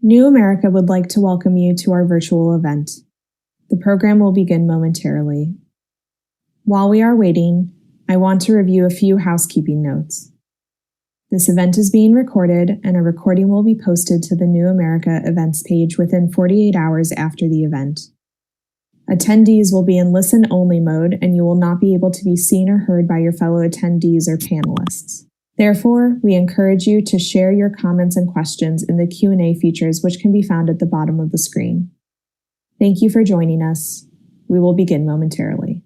New America would like to welcome you to our virtual event. The program will begin momentarily. While we are waiting, I want to review a few housekeeping notes. This event is being recorded, and a recording will be posted to the New America events page within 48 hours after the event. Attendees will be in listen-only mode, and you will not be able to be seen or heard by your fellow attendees or panelists. Therefore, we encourage you to share your comments and questions in the Q&A features, which can be found at the bottom of the screen. Thank you for joining us. We will begin momentarily.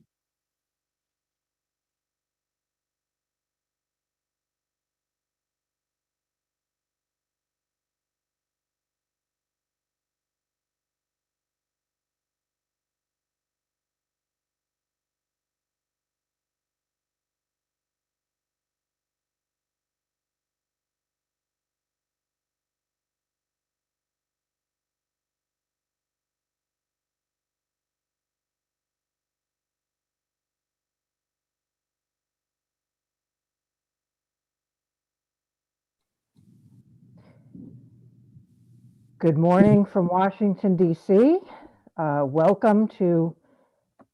Good morning from Washington, D.C. Welcome to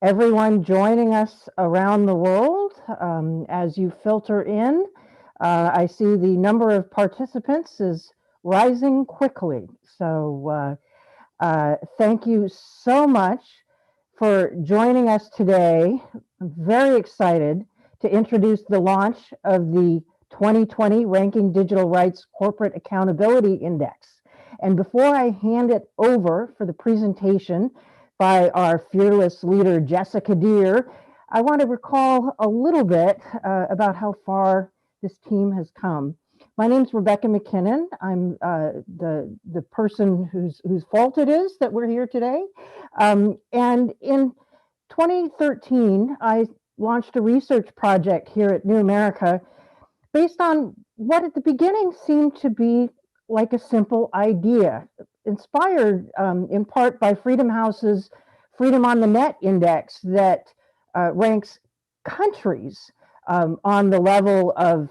everyone joining us around the world. As you filter in, I see the number of participants is rising quickly. So thank you so much for joining us today. I'm very excited to introduce the launch of the 2020 Ranking Digital Rights Corporate Accountability Index. And before I hand it over for the presentation by our fearless leader, Jessica Deer, I want to recall a little bit about how far this team has come. My name's Rebecca Mckinnon. I'm the person whose fault it is that we're here today. And in 2013, I launched a research project here at New America based on what at the beginning seemed to be like a simple idea, inspired in part by Freedom House's Freedom on the Net Index that ranks countries on the level of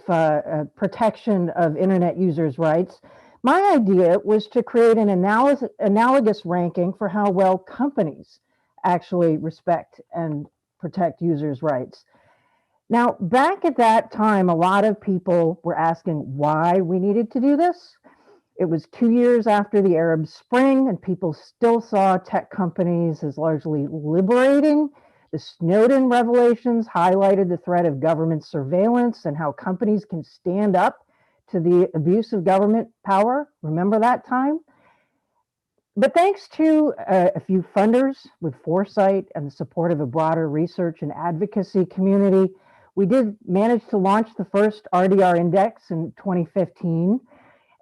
protection of internet users' rights. My idea was to create an analogous ranking for how well companies actually respect and protect users' rights. Now, back at that time, a lot of people were asking why we needed to do this. It was 2 years after the Arab Spring, and people still saw tech companies as largely liberating. The Snowden revelations highlighted the threat of government surveillance and how companies can stand up to the abuse of government power. Remember that time? But thanks to a few funders with foresight and the support of a broader research and advocacy community, we did manage to launch the first Rdr Index in 2015.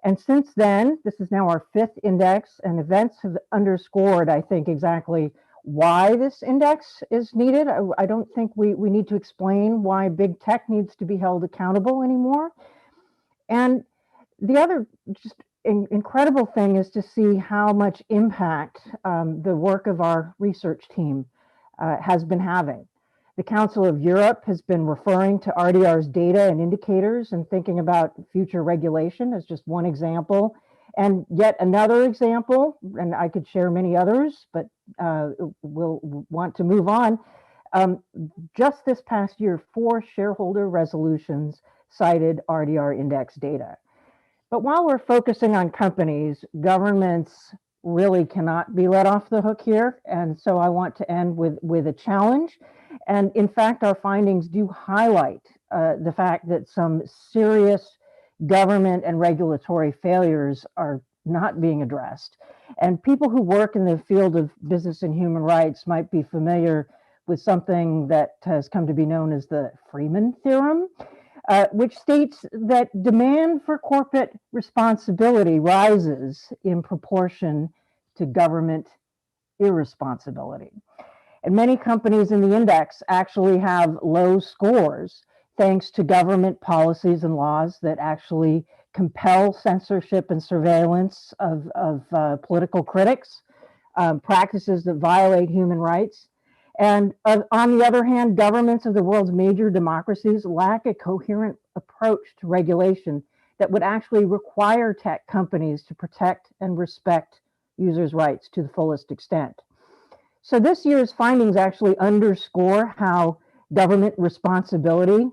And since then, this is now our 5th index, and events have underscored, I think, exactly why this index is needed. I don't think we need to explain why big tech needs to be held accountable anymore. And the other just incredible thing is to see how much impact the work of our research team has been having. The Council of Europe has been referring to RDR's data and indicators and thinking about future regulation as just one example. And yet another example, and I could share many others, but we'll want to move on. Just this past year, 4 shareholder resolutions cited RDR index data. But while we're focusing on companies, governments really cannot be let off the hook here. And so I want to end with a challenge. And in fact, our findings do highlight the fact that some serious government and regulatory failures are not being addressed. And people who work in the field of business and human rights might be familiar with something that has come to be known as the Freeman Theorem, which states that demand for corporate responsibility rises in proportion to government irresponsibility. And many companies in the index actually have low scores thanks to government policies and laws that actually compel censorship and surveillance of political critics, practices that violate human rights. And on the other hand, governments of the world's major democracies lack a coherent approach to regulation that would actually require tech companies to protect and respect users' rights to the fullest extent. So this year's findings actually underscore how government responsibility,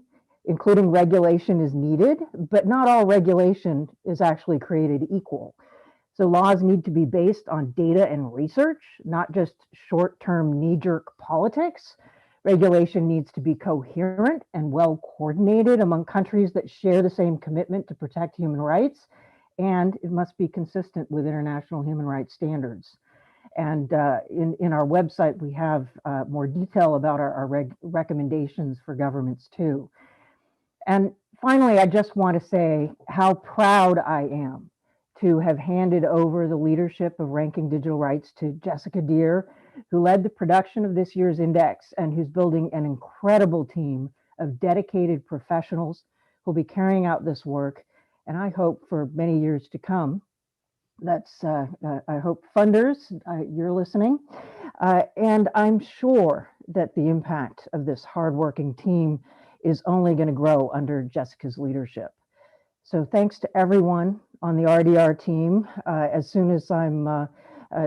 including regulation, is needed, but not all regulation is actually created equal. So laws need to be based on data and research, not just short-term knee-jerk politics. Regulation needs to be coherent and well coordinated among countries that share the same commitment to protect human rights, and it must be consistent with international human rights standards. And in our website, we have more detail about our recommendations for governments too. And finally, I just want to say how proud I am to have handed over the leadership of ranking digital rights to Jessica Rdr, who led the production of this year's index and who's building an incredible team of dedicated professionals who'll be carrying out this work, and I hope for many years to come. That's, I hope funders, you're listening, and I'm sure that the impact of this hardworking team is only going to grow under Jessica's leadership. So thanks to everyone on the RDR team. As soon as I'm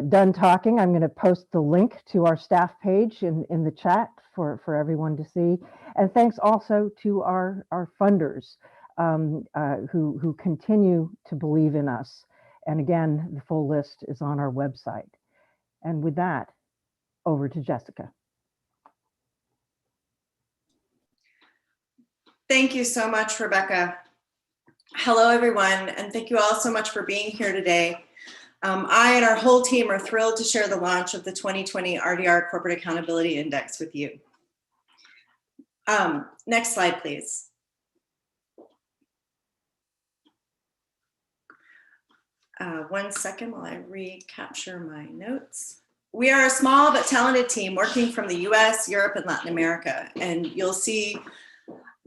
done talking, I'm going to post the link to our staff page in the chat for everyone to see. And thanks also to our funders who continue to believe in us. And again, the full list is on our website. And with that, over to Jessica. Thank you so much, Rebecca. Hello, everyone, and thank you all so much for being here today. I and our whole team are thrilled to share the launch of the 2020 RDR Corporate Accountability Index with you. Next slide, please. One second while I recapture my notes. We are a small but talented team working from the US, Europe, and Latin America, and you'll see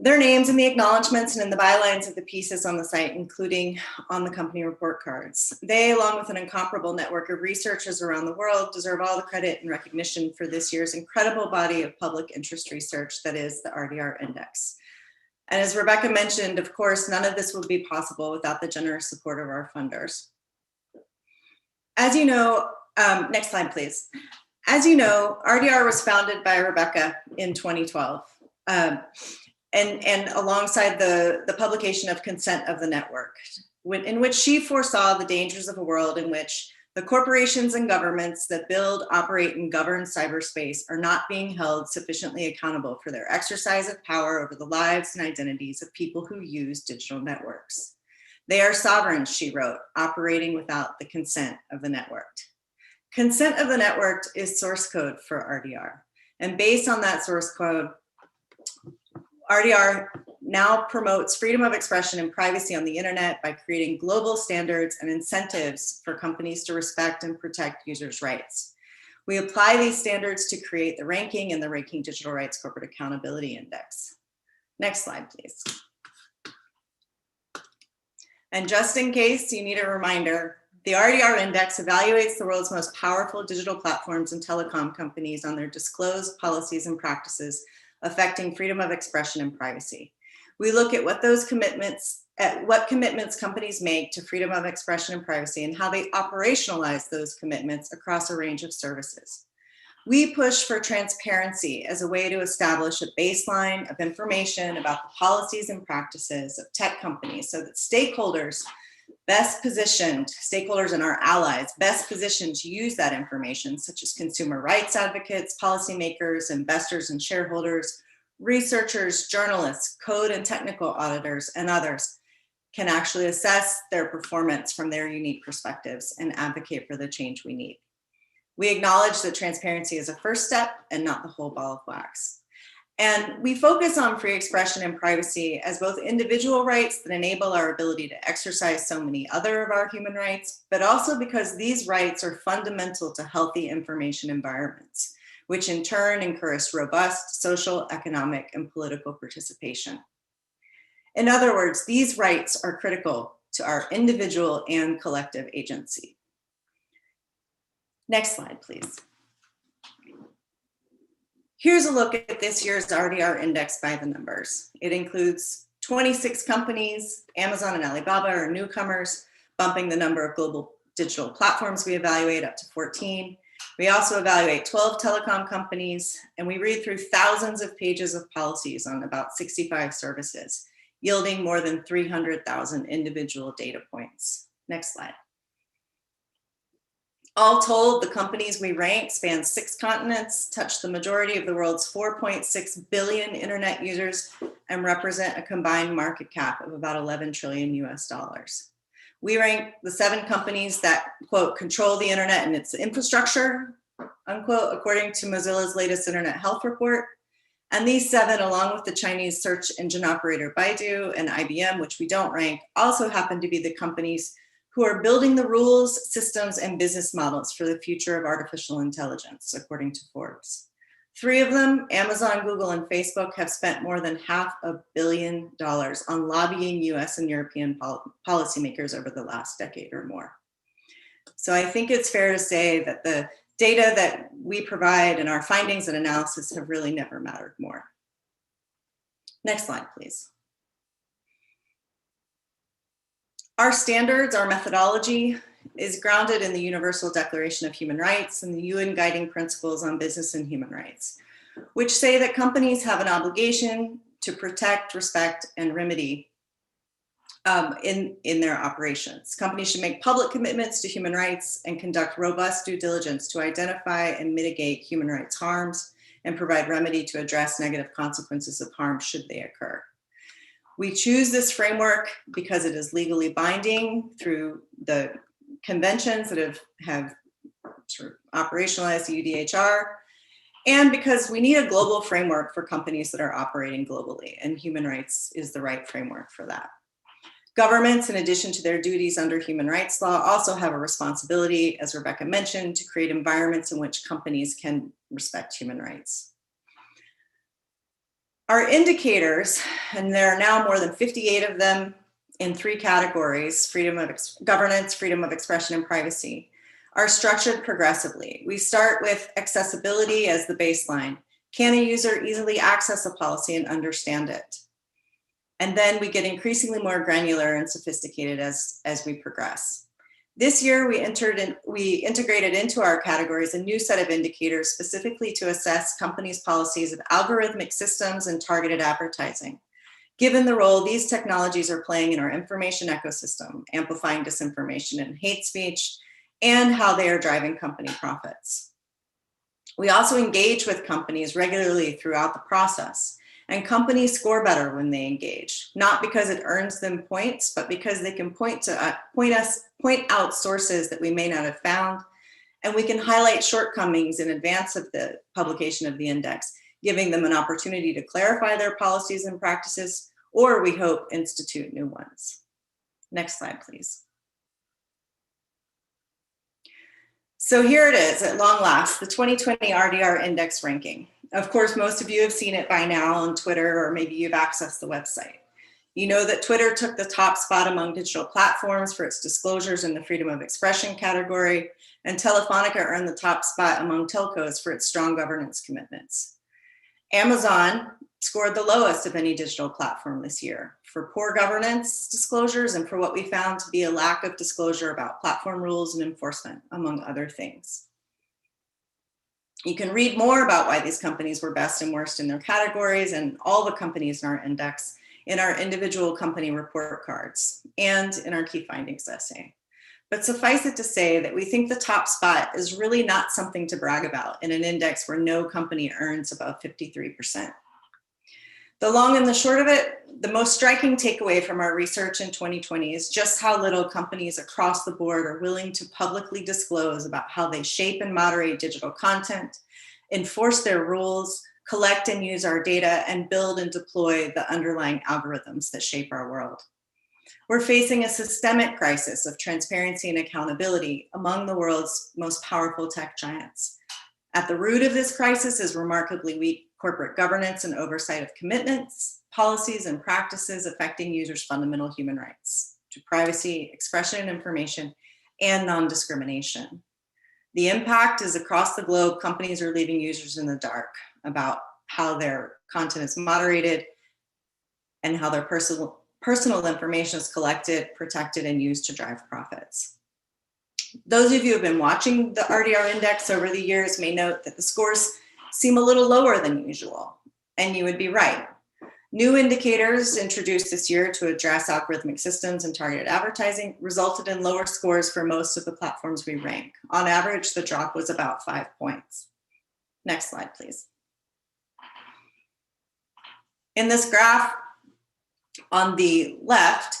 their names in the acknowledgements and in the bylines of the pieces on the site, including on the company report cards. They, along with an incomparable network of researchers around the world, deserve all the credit and recognition for this year's incredible body of public interest research that is the RDR Index. And as Rebecca mentioned, of course, none of this would be possible without the generous support of our funders. As you know, next slide, please. As you know, RDR was founded by Rebecca in 2012. And alongside the publication of Consent of the Network, in which she foresaw the dangers of a world in which the corporations and governments that build, operate, and govern cyberspace are not being held sufficiently accountable for their exercise of power over the lives and identities of people who use digital networks. They are sovereign, she wrote, operating without the consent of the network. Consent of the network is source code for RDR. And based on that source code, RDR now promotes freedom of expression and privacy on the internet by creating global standards and incentives for companies to respect and protect users' rights. We apply these standards to create the ranking and the Ranking Digital Rights Corporate Accountability Index. Next slide, please. And just in case you need a reminder, the RDR Index evaluates the world's most powerful digital platforms and telecom companies on their disclosed policies and practices affecting freedom of expression and privacy. We look at what commitments companies make to freedom of expression and privacy and how they operationalize those commitments across a range of services. We push for transparency as a way to establish a baseline of information about the policies and practices of tech companies so that stakeholders and our allies best positioned to use that information, such as consumer rights advocates, policymakers, investors and shareholders, researchers, journalists, code and technical auditors, and others, can actually assess their performance from their unique perspectives and advocate for the change we need. We acknowledge that transparency is a first step and not the whole ball of wax. And we focus on free expression and privacy as both individual rights that enable our ability to exercise so many other of our human rights, but also because these rights are fundamental to healthy information environments, which in turn encourage robust social, economic, and political participation. In other words, these rights are critical to our individual and collective agency. Next slide, please. Here's a look at this year's RDR Index by the numbers. It includes 26 companies, Amazon and Alibaba are newcomers, bumping the number of global digital platforms we evaluate up to 14. We also evaluate 12 telecom companies, and we read through thousands of pages of policies on about 65 services, yielding more than 300,000 individual data points. Next slide. All told, the companies we rank span 6 continents, touch the majority of the world's 4.6 billion internet users, and represent a combined market cap of about 11 trillion US dollars. We rank the 7 companies that, quote, control the internet and its infrastructure, unquote, according to Mozilla's latest internet health report. And these 7, along with the Chinese search engine operator Baidu and IBM, which we don't rank, also happen to be the companies who are building the rules, systems, and business models for the future of artificial intelligence, according to Forbes. 3 of them, Amazon, Google, and Facebook, have spent more than $500 million on lobbying US and European policymakers over the last decade or more. So I think it's fair to say that the data that we provide and our findings and analysis have really never mattered more. Next slide, please. Our standards, our methodology is grounded in the Universal Declaration of Human Rights and the UN Guiding Principles on Business and Human Rights, which say that companies have an obligation to protect, respect, and remedy in their operations. Companies should make public commitments to human rights and conduct robust due diligence to identify and mitigate human rights harms and provide remedy to address negative consequences of harm should they occur. We choose this framework because it is legally binding through the conventions that have sort of operationalized the UDHR, and because we need a global framework for companies that are operating globally, and human rights is the right framework for that. Governments, in addition to their duties under human rights law, also have a responsibility, as Rebecca mentioned, to create environments in which companies can respect human rights. Our indicators, and there are now more than 58 of them in 3 categories, freedom of governance, freedom of expression, and privacy, are structured progressively. We start with accessibility as the baseline. Can a user easily access a policy and understand it? And then we get increasingly more granular and sophisticated as we progress. This year, we integrated into our categories a new set of indicators specifically to assess companies' policies of algorithmic systems and targeted advertising, given the role these technologies are playing in our information ecosystem, amplifying disinformation and hate speech, and how they are driving company profits. We also engage with companies regularly throughout the process, and companies score better when they engage, not because it earns them points, but because they can point out sources that we may not have found, and we can highlight shortcomings in advance of the publication of the index, giving them an opportunity to clarify their policies and practices, or we hope institute new ones. Next slide, please. So here it is, at long last, the 2020 Rdr Index Ranking. Of course, most of you have seen it by now on Twitter, or maybe you've accessed the website. You know that Twitter took the top spot among digital platforms for its disclosures in the freedom of expression category, and Telefonica earned the top spot among telcos for its strong governance commitments. Amazon scored the lowest of any digital platform this year for poor governance disclosures and for what we found to be a lack of disclosure about platform rules and enforcement, among other things. You can read more about why these companies were best and worst in their categories and all the companies in our index in our individual company report cards and in our key findings essay. But suffice it to say that we think the top spot is really not something to brag about in an index where no company earns above 53%. The long and the short of it, the most striking takeaway from our research in 2020 is just how little companies across the board are willing to publicly disclose about how they shape and moderate digital content, enforce their rules, collect and use our data, and build and deploy the underlying algorithms that shape our world. We're facing a systemic crisis of transparency and accountability among the world's most powerful tech giants. At the root of this crisis is remarkably weak corporate governance and oversight of commitments, policies, and practices affecting users' fundamental human rights to privacy, expression and information, and non-discrimination. The impact is across the globe, companies are leaving users in the dark about how their content is moderated, and how their personal information is collected, protected, and used to drive profits. Those of you who have been watching the RDR index over the years may note that the scores seem a little lower than usual, and you would be right. New indicators introduced this year to address algorithmic systems and targeted advertising resulted in lower scores for most of the platforms we rank. On average, the drop was about 5 points. Next slide, please. In this graph on the left,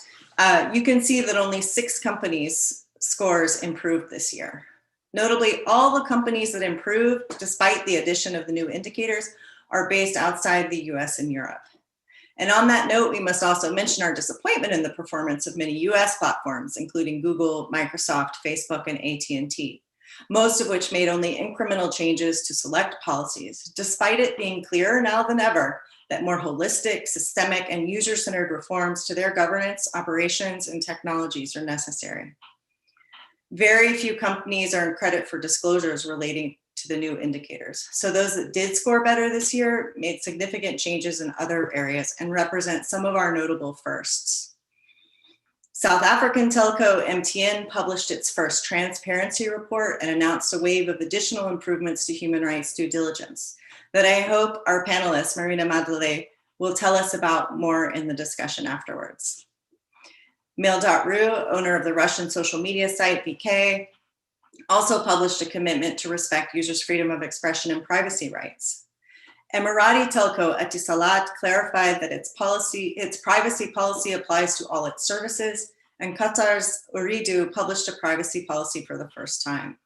you can see that only 6 companies' scores improved this year. Notably, all the companies that improved, despite the addition of the new indicators, are based outside the US and Europe. And on that note, we must also mention our disappointment in the performance of many US platforms, including Google, Microsoft, Facebook, and AT&T, most of which made only incremental changes to select policies, despite it being clearer now than ever that more holistic, systemic, and user-centered reforms to their governance, operations, and technologies are necessary. Very few companies earn credit for disclosures relating to the new indicators. So those that did score better this year made significant changes in other areas and represent some of our notable firsts. South African telco MTN published its first transparency report and announced a wave of additional improvements to human rights due diligence that I hope our panelist, Marina Madley, will tell us about more in the discussion afterwards. Mail.ru, owner of the Russian social media site VK, also published a commitment to respect users' freedom of expression and privacy rights. Emirati telco Etisalat clarified that its privacy policy applies to all its services, and Qatar's Ooredoo published a privacy policy for the first time.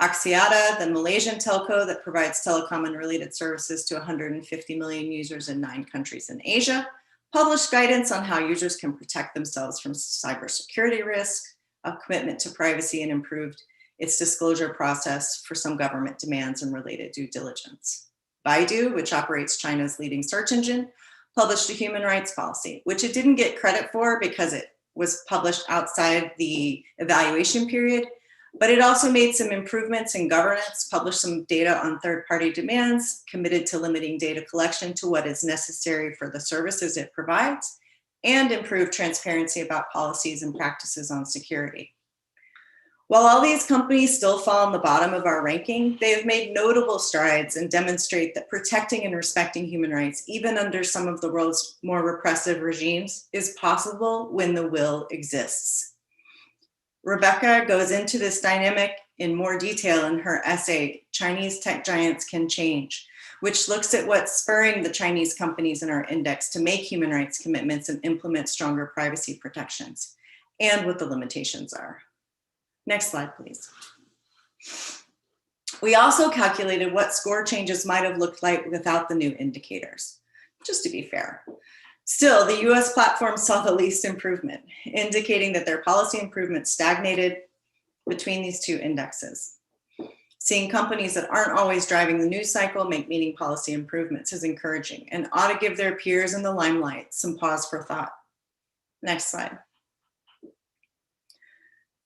Axiata, the Malaysian telco that provides telecom and related services to 150 million users in 9 countries in Asia, published guidance on how users can protect themselves from cybersecurity risk, a commitment to privacy, and improved its disclosure process for some government demands and related due diligence. Baidu, which operates China's leading search engine, published a human rights policy, which it didn't get credit for because it was published outside the evaluation period, but it also made some improvements in governance, published some data on third-party demands, committed to limiting data collection to what is necessary for the services it provides, and improved transparency about policies and practices on security. While all these companies still fall on the bottom of our ranking, they have made notable strides and demonstrate that protecting and respecting human rights, even under some of the world's more repressive regimes, is possible when the will exists. Rebecca goes into this dynamic in more detail in her essay, Chinese Tech Giants Can Change, which looks at what's spurring the Chinese companies in our index to make human rights commitments and implement stronger privacy protections, and what the limitations are. Next slide, please. We also calculated what score changes might have looked like without the new indicators, just to be fair. Still, the US platforms saw the least improvement, indicating that their policy improvements stagnated between these 2 indexes. Seeing companies that aren't always driving the news cycle make meaning policy improvements is encouraging and ought to give their peers in the limelight some pause for thought. Next slide.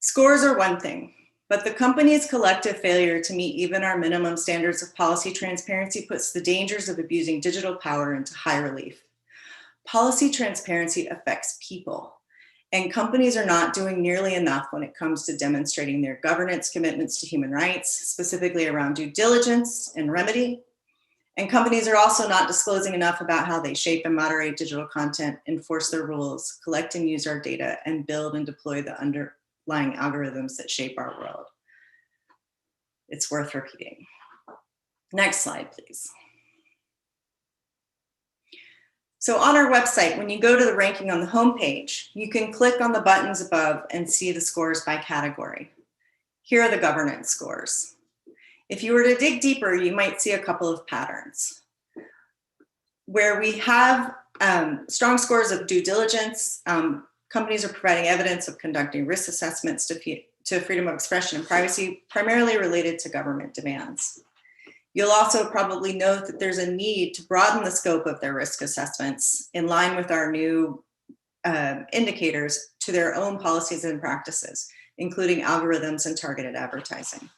Scores are one thing, but the company's collective failure to meet even our minimum standards of policy transparency puts the dangers of abusing digital power into high relief. Policy transparency affects people, and companies are not doing nearly enough when it comes to demonstrating their governance commitments to human rights, specifically around due diligence and remedy. And companies are also not disclosing enough about how they shape and moderate digital content, enforce their rules, collect and use our data, and build and deploy the underlying algorithms that shape our world. It's worth repeating. Next slide, please. So on our website, when you go to the ranking on the homepage, you can click on the buttons above and see the scores by category. Here are the governance scores. If you were to dig deeper, you might see a couple of patterns. Where we have strong scores of due diligence, companies are providing evidence of conducting risk assessments to freedom of expression and privacy, primarily related to government demands. You'll also probably note that there's a need to broaden the scope of their risk assessments in line with our new indicators to their own policies and practices, including algorithms and targeted advertising.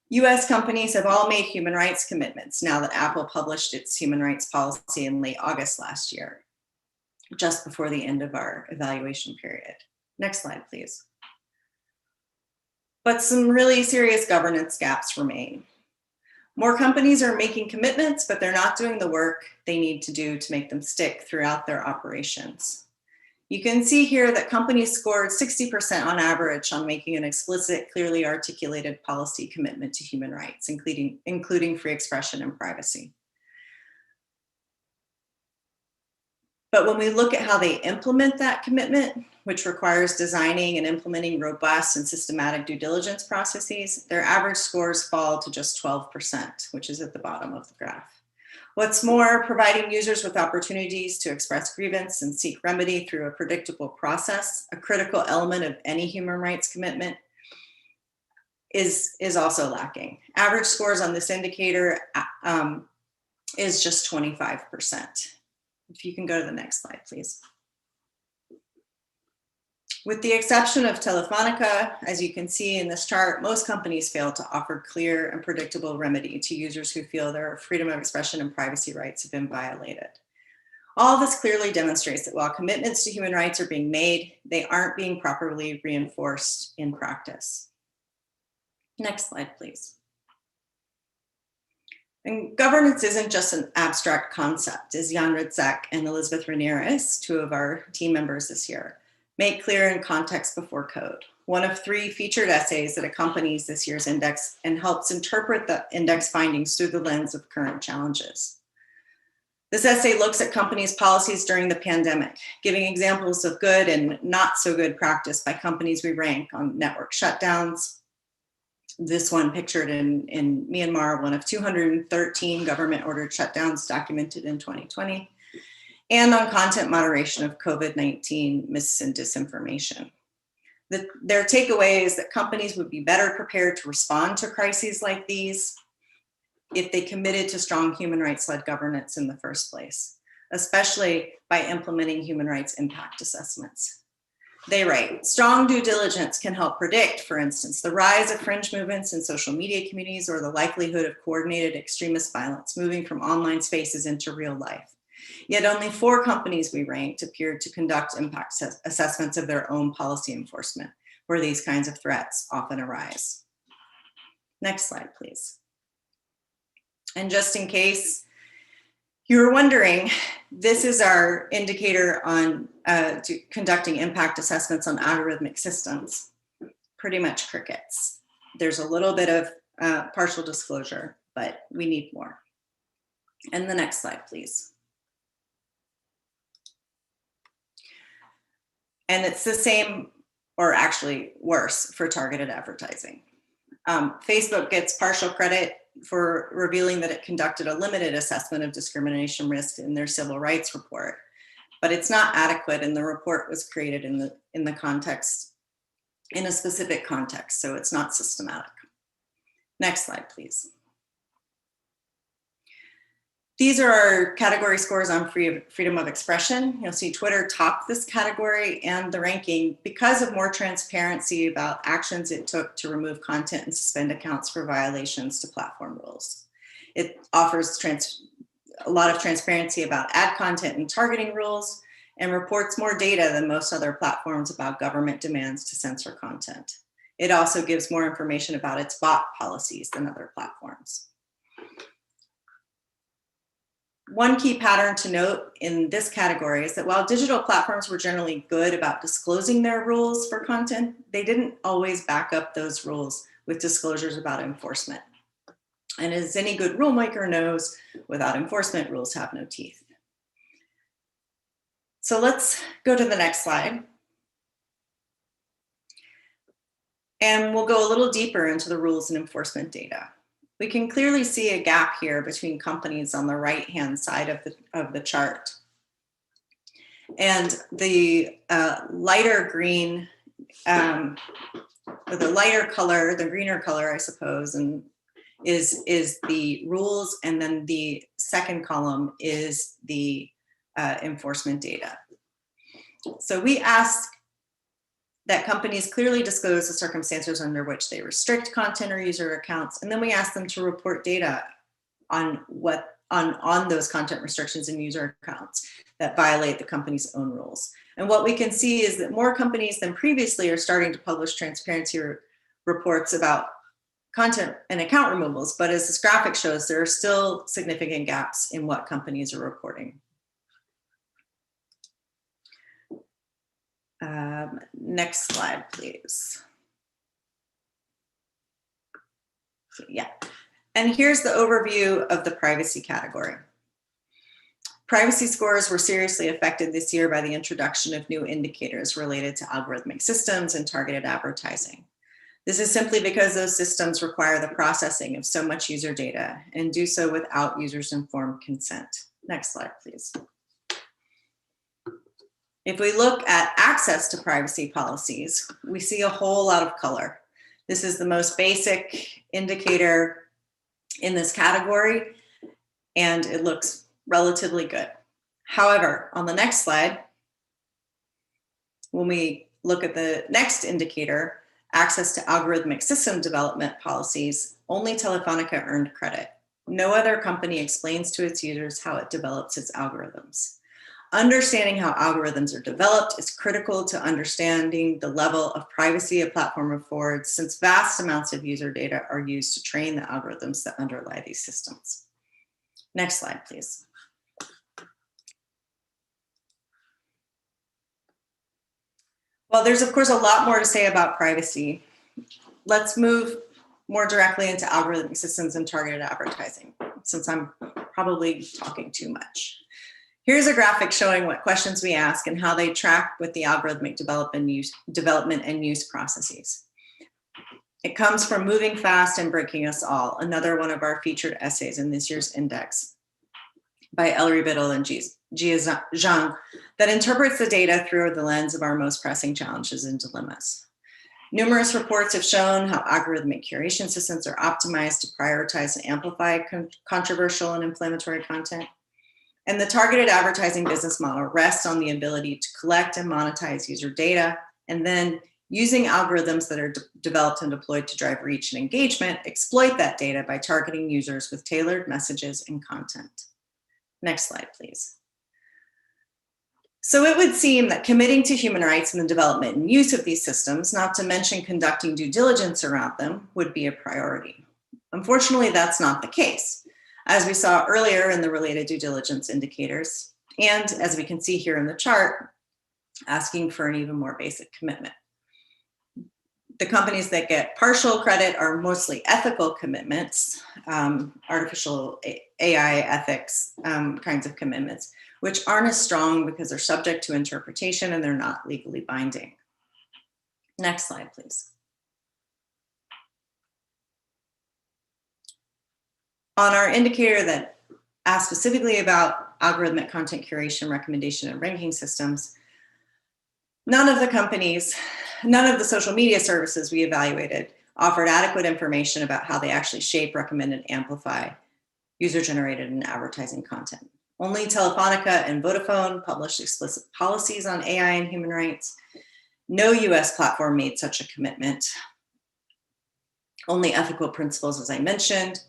US companies have all made human rights commitments now that Apple published its human rights policy in late August last year. just before the end of our evaluation period. Next slide, please. But some really serious governance gaps remain. More companies are making commitments, but they're not doing the work they need to do to make them stick throughout their operations. You can see here that companies scored 60% on average on making an explicit, clearly articulated policy commitment to human rights, including free expression and privacy. But when we look at how they implement that commitment, which requires designing and implementing robust and systematic due diligence processes, their average scores fall to just 12%, which is at the bottom of the graph. What's more, providing users with opportunities to express grievance and seek remedy through a predictable process, a critical element of any human rights commitment, is also lacking. Average scores on this indicator is just 25%. If you can go to the next slide, please. With the exception of Telefonica, as you can see in this chart, most companies fail to offer clear and predictable remedy to users who feel their freedom of expression and privacy rights have been violated. All this clearly demonstrates that while commitments to human rights are being made, they aren't being properly reinforced in practice. Next slide, please. And governance isn't just an abstract concept, as Jan Ritzek and Elizabeth Ramirez, two of our team members this year, make clear in Context Before Code, one of 3 featured essays that accompanies this year's index and helps interpret the index findings through the lens of current challenges. This essay looks at companies' policies during the pandemic, giving examples of good and not so good practice by companies we rank on network shutdowns. This one pictured in Myanmar, one of 213 government-ordered shutdowns documented in 2020, and on content moderation of COVID-19 mis and disinformation. Their takeaway is that companies would be better prepared to respond to crises like these if they committed to strong human rights-led governance in the first place, especially by implementing human rights impact assessments. They write, strong due diligence can help predict, for instance, the rise of fringe movements in social media communities or the likelihood of coordinated extremist violence moving from online spaces into real life. Yet only 4 companies we ranked appeared to conduct impact assessments of their own policy enforcement, where these kinds of threats often arise. Next slide, please. And just in case you were wondering, this is our indicator on conducting impact assessments on algorithmic systems. Pretty much crickets. There's a little bit of partial disclosure, but we need more. And the next slide, please. And it's the same, or actually worse, for targeted advertising. Facebook gets partial credit for revealing that it conducted a limited assessment of discrimination risk in their civil rights report, but it's not adequate, and the report was created in a specific context, so it's not systematic. Next slide, please. These are our category scores on freedom of expression. You'll see Twitter topped this category and the ranking because of more transparency about actions it took to remove content and suspend accounts for violations to platform rules. It offers a lot of transparency about ad content and targeting rules and reports more data than most other platforms about government demands to censor content. It also gives more information about its bot policies than other platforms. One key pattern to note in this category is that while digital platforms were generally good about disclosing their rules for content, they didn't always back up those rules with disclosures about enforcement. And as any good rulemaker knows, without enforcement, rules have no teeth. So let's go to the next slide. And we'll go a little deeper into the rules and enforcement data. We can clearly see a gap here between companies on the right-hand side of the chart. And the lighter green, or the lighter color, the greener color, I suppose, and is the rules, and then the second column is the enforcement data. So we ask that companies clearly disclose the circumstances under which they restrict content or user accounts, and then we ask them to report data on what on those content restrictions and user accounts that violate the company's own rules. And what we can see is that more companies than previously are starting to publish transparency reports about content and account removals, but as this graphic shows, there are still significant gaps in what companies are reporting. Next slide, please. Yeah, and here's the overview of the privacy category. Privacy scores were seriously affected this year by the introduction of new indicators related to algorithmic systems and targeted advertising. This is simply because those systems require the processing of so much user data and do so without users' informed consent. Next slide, please. If we look at access to privacy policies, we see a whole lot of color. This is the most basic indicator in this category, and it looks relatively good. However, on the next slide, when we look at the next indicator, access to algorithmic system development policies, only Telefonica earned credit. No other company explains to its users how it develops its algorithms. Understanding how algorithms are developed is critical to understanding the level of privacy a platform affords, since vast amounts of user data are used to train the algorithms that underlie these systems. Next slide, please. Well, there's of course a lot more to say about privacy. Let's move more directly into algorithmic systems and targeted advertising, since I'm probably talking too much. Here's a graphic showing what questions we ask and how they track with the algorithmic development and use processes. It comes from Moving Fast and Breaking Us All, another one of our featured essays in this year's index by Ellery Biddle and Jia Zhang that interprets the data through the lens of our most pressing challenges and dilemmas. Numerous reports have shown how algorithmic curation systems are optimized to prioritize and amplify controversial and inflammatory content. And the targeted advertising business model rests on the ability to collect and monetize user data, and then using algorithms that are developed and deployed to drive reach and engagement, exploit that data by targeting users with tailored messages and content. Next slide, please. So it would seem that committing to human rights in the development and use of these systems, not to mention conducting due diligence around them, would be a priority. Unfortunately, that's not the case, as we saw earlier in the related due diligence indicators, and as we can see here in the chart, asking for an even more basic commitment. The companies that get partial credit are mostly ethical commitments, artificial AI ethics kinds of commitments, which aren't as strong because they're subject to interpretation and they're not legally binding. Next slide, please. On our indicator that asks specifically about algorithmic content curation, recommendation, and ranking systems, none of the social media services we evaluated offered adequate information about how they actually shape, recommend, and amplify user-generated and advertising content. Only Telefonica and Vodafone published explicit policies on AI and human rights. No US platform made such a commitment. Only ethical principles, as I mentioned.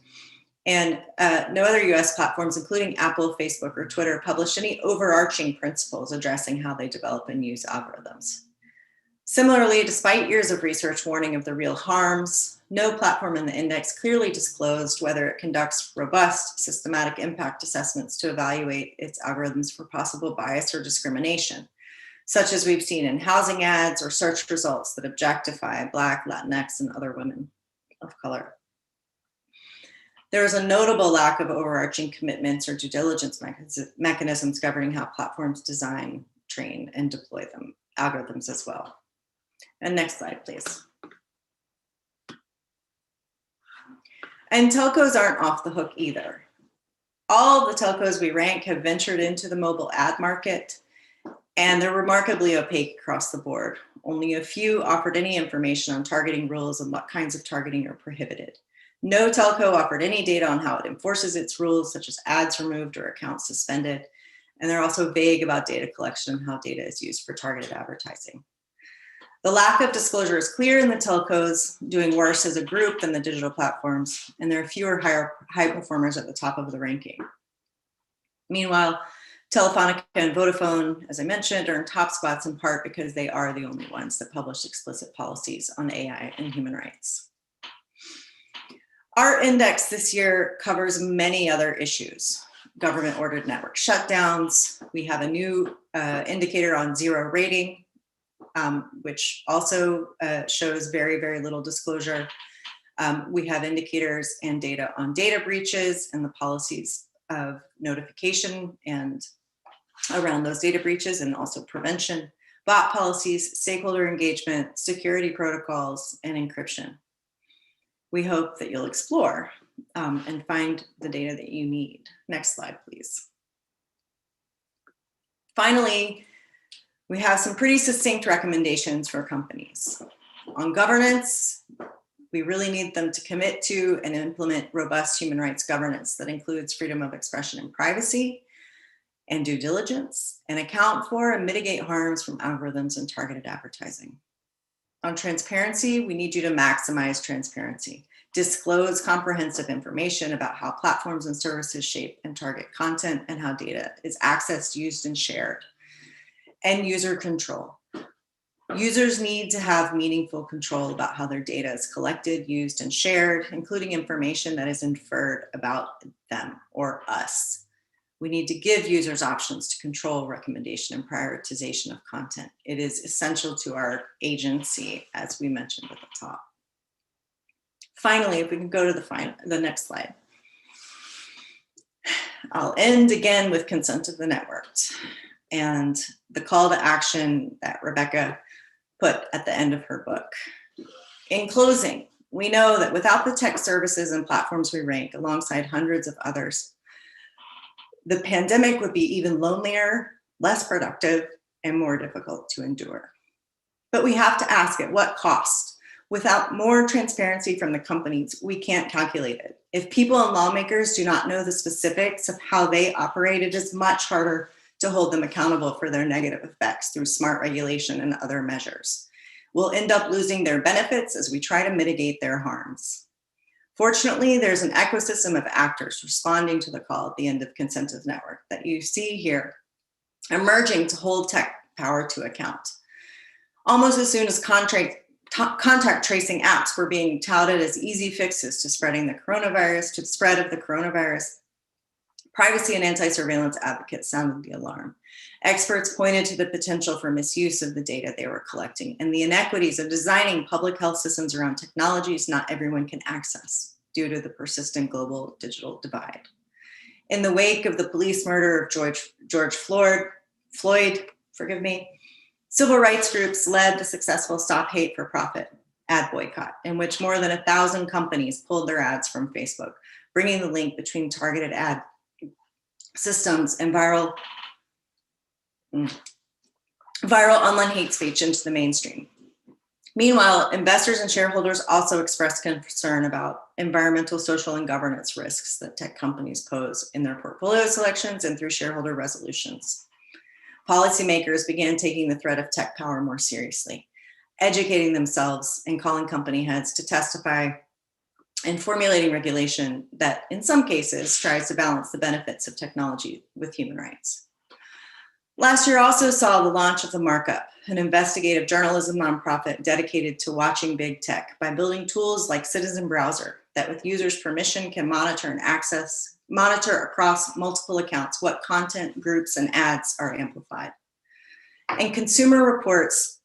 And no other US platforms, including Apple, Facebook, or Twitter, published any overarching principles addressing how they develop and use algorithms. Similarly, despite years of research warning of the real harms, no platform in the index clearly disclosed whether it conducts robust, systematic impact assessments to evaluate its algorithms for possible bias or discrimination, such as we've seen in housing ads or search results that objectify Black, Latinx, and other women of color. There is a notable lack of overarching commitments or due diligence mechanisms governing how platforms design, train, and deploy them, algorithms as well. And next slide, please. And telcos aren't off the hook either. All of the telcos we rank have ventured into the mobile ad market, and they're remarkably opaque across the board. Only a few offered any information on targeting rules and what kinds of targeting are prohibited. No telco offered any data on how it enforces its rules, such as ads removed or accounts suspended. And they're also vague about data collection and how data is used for targeted advertising. The lack of disclosure is clear in the telcos, doing worse as a group than the digital platforms, and there are fewer high performers at the top of the ranking. Meanwhile, Telefonica and Vodafone, as I mentioned, are in top spots in part because they are the only ones that publish explicit policies on AI and human rights. Our index this year covers many other issues. Government-ordered network shutdowns. We have a new indicator on zero rating, which also shows very, very little disclosure. We have indicators and data on data breaches and the policies of notification and around those data breaches, and also prevention, bot policies, stakeholder engagement, security protocols, and encryption. We hope that you'll explore and find the data that you need. Next slide, please. Finally, we have some pretty succinct recommendations for companies. On governance, we really need them to commit to and implement robust human rights governance that includes freedom of expression and privacy, and due diligence, and account for and mitigate harms from algorithms and targeted advertising. On transparency, we need you to maximize transparency. Disclose comprehensive information about how platforms and services shape and target content and how data is accessed, used, and shared. And user control. Users need to have meaningful control about how their data is collected, used, and shared, including information that is inferred about them or us. We need to give users options to control recommendation and prioritization of content. It is essential to our agency, as we mentioned at the top. Finally, if we can go to the next slide. I'll end again with consent of the networked and the call to action that Rebecca put at the end of her book. In closing, we know that without the tech services and platforms we rank alongside hundreds of others, the pandemic would be even lonelier, less productive, and more difficult to endure. But we have to ask, at what cost? Without more transparency from the companies, we can't calculate it. If people and lawmakers do not know the specifics of how they operate, it is much harder to hold them accountable for their negative effects through smart regulation and other measures. We'll end up losing their benefits as we try to mitigate their harms. Fortunately, there's an ecosystem of actors responding to the call at the end of Consensus Network that you see here, emerging to hold tech power to account. Almost as soon as contact tracing apps were being touted as easy fixes to spreading the coronavirus, to the spread of the coronavirus, privacy and anti-surveillance advocates sounded the alarm. Experts pointed to the potential for misuse of the data they were collecting and the inequities of designing public health systems around technologies not everyone can access due to the persistent global digital divide. In the wake of the police murder of George Floyd, civil rights groups led the successful Stop Hate for Profit ad boycott, in which more than 1,000 companies pulled their ads from Facebook, bringing the link between targeted ad systems and viral online hate speech into the mainstream. Meanwhile, investors and shareholders also expressed concern about environmental, social, and governance risks that tech companies pose in their portfolio selections and through shareholder resolutions. Policymakers began taking the threat of tech power more seriously, educating themselves and calling company heads to testify and formulating regulation that, in some cases, tries to balance the benefits of technology with human rights. Last year also saw the launch of the Markup, an investigative journalism nonprofit dedicated to watching big tech by building tools like Citizen Browser that, with users' permission, can monitor across multiple accounts what content, groups, and ads are amplified. And Consumer Reports,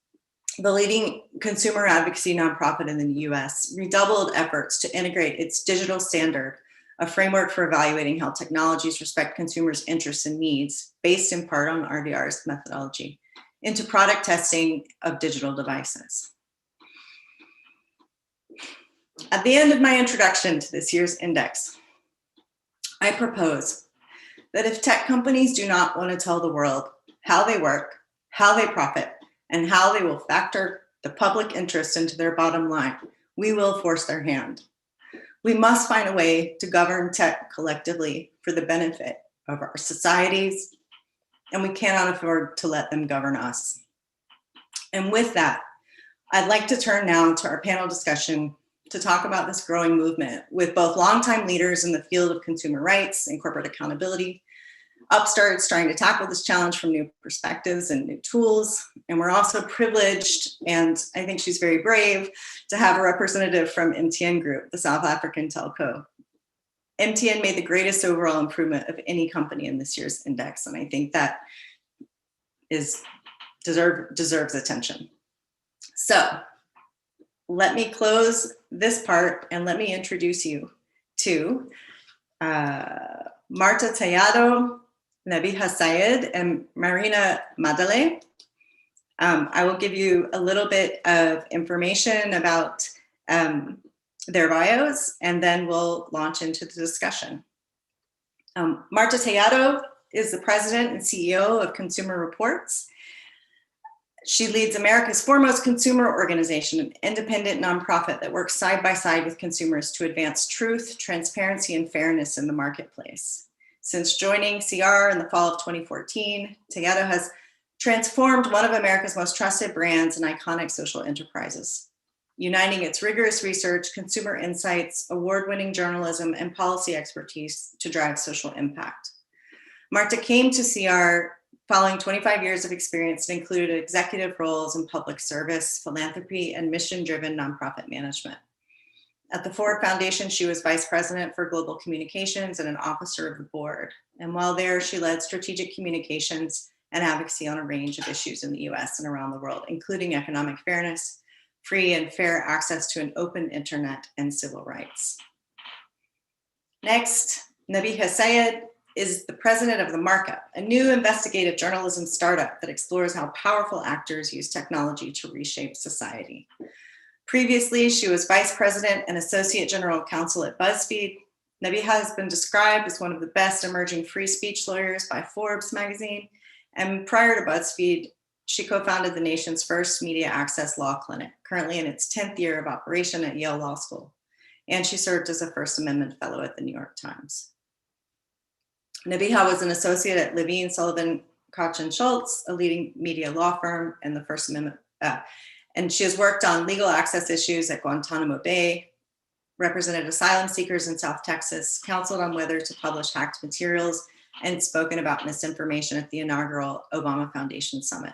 the leading consumer advocacy nonprofit in the US, redoubled efforts to integrate its digital standard, a framework for evaluating how technologies respect consumers' interests and needs, based in part on RDR's methodology, into product testing of digital devices. At the end of my introduction to this year's index, I propose that if tech companies do not want to tell the world how they work, how they profit, and how they will factor the public interest into their bottom line, we will force their hand. We must find a way to govern tech collectively for the benefit of our societies, and we cannot afford to let them govern us. And with that, I'd like to turn now to our panel discussion to talk about this growing movement with both longtime leaders in the field of consumer rights and corporate accountability, upstarts trying to tackle this challenge from new perspectives and new tools. And we're also privileged, and I think she's very brave, to have a representative from MTN Group, the South African telco. MTN made the greatest overall improvement of any company in this year's index, and I think that deserves attention. So let me close this part and let me introduce you to Marta Tayato, Nabi Hasaya, and Marina Madale. I will give you a little bit of information about their bios, and then we'll launch into the discussion. Marta Tayato is the president and CEO of Consumer Reports. She leads America's foremost consumer organization, an independent nonprofit that works side by side with consumers to advance truth, transparency, and fairness in the marketplace. Since joining CR in the fall of 2014, Tayato has transformed one of America's most trusted brands and iconic social enterprises, uniting its rigorous research, consumer insights, award-winning journalism, and policy expertise to drive social impact. Marta came to CR following 25 years of experience that included executive roles in public service, philanthropy, and mission-driven nonprofit management. At the Ford Foundation, she was vice president for global communications and an officer of the board. And while there, she led strategic communications and advocacy on a range of issues in the US and around the world, including economic fairness, free and fair access to an open internet, and civil rights. Next, Nabi Hasaya is the president of the Markup, a new investigative journalism startup that explores how powerful actors use technology to reshape society. Previously, she was vice president and associate general counsel at BuzzFeed. Nabi has been described as one of the best emerging free speech lawyers by Forbes magazine. And prior to BuzzFeed, she co-founded the nation's first media access law clinic, currently in its 10th year of operation at Yale Law School. And she served as a First Amendment fellow at the New York Times. Nabiha was an associate at Levine, Sullivan, Koch & Schultz, a leading media law firm, and the First Amendment. And she has worked on legal access issues at Guantanamo Bay, represented asylum seekers in South Texas, counseled on whether to publish hacked materials, and spoken about misinformation at the inaugural Obama Foundation Summit.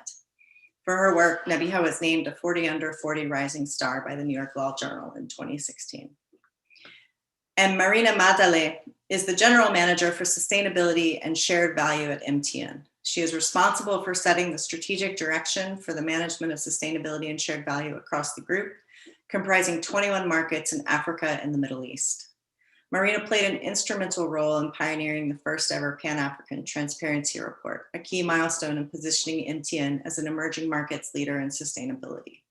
For her work, Nabiha was named a 40 under 40 rising star by the New York Law Journal in 2016. And Marina Madale is the general manager for sustainability and shared value at MTN. She is responsible for setting the strategic direction for the management of sustainability and shared value across the group, comprising 21 markets in Africa and the Middle East. Marina played an instrumental role in pioneering the first ever Pan-African Transparency Report, a key milestone in positioning MTN as an emerging markets leader in sustainability.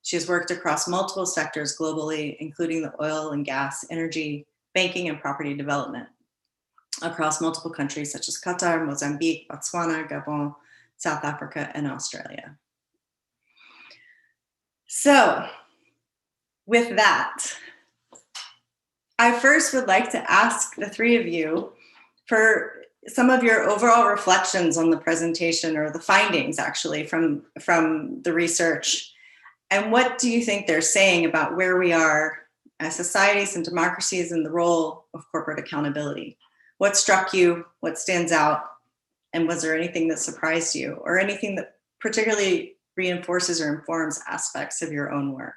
She has worked across multiple sectors globally, including the oil and gas, energy, banking, and property development across multiple countries such as Qatar, Mozambique, Botswana, Gabon, South Africa, and Australia. So with that, I first would like to ask the three of you for some of your overall reflections on the presentation, or the findings actually from the research. And what do you think they're saying about where we are as societies and democracies and the role of corporate accountability? What struck you? What stands out? And was there anything that surprised you, or anything that particularly reinforces or informs aspects of your own work?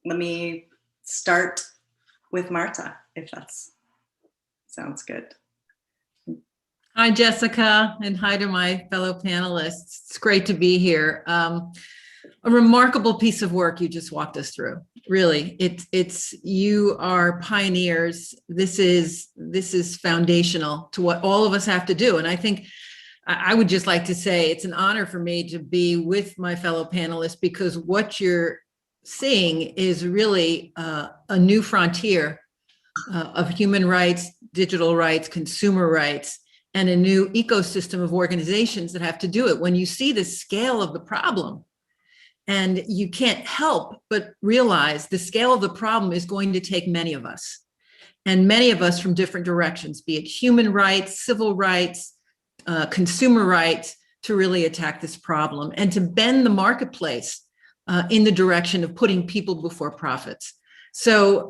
Let me start with Marta, if that sounds good. Hi, Jessica, and hi to my fellow panelists. It's great to be here. A remarkable piece of work you just walked us through. Really, it's you are pioneers. This is foundational to what all of us have to do. And I think I would just like to say it's an honor for me to be with my fellow panelists, because what you're seeing is really a new frontier of human rights, digital rights, consumer rights, and a new ecosystem of organizations that have to do it. When you see the scale of the problem, and you can't help but realize the scale of the problem is going to take many of us, and many of us from different directions, be it human rights, civil rights, consumer rights, to really attack this problem and to bend the marketplace in the direction of putting people before profits. So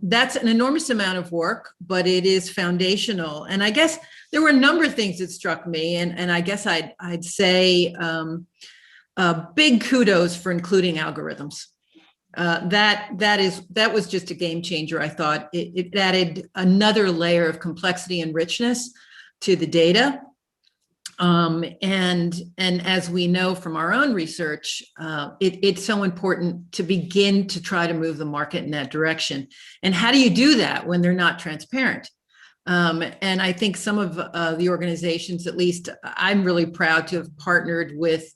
that's an enormous amount of work, but it is foundational. And I guess there were a number of things that struck me, and I guess I'd say big kudos for including algorithms. That was just a game changer. I thought it added another layer of complexity and richness to the data. And as we know from our own research, it's so important to begin to try to move the market in that direction. And how do you do that when they're not transparent? And I think some of the organizations, at least I'm really proud to have partnered with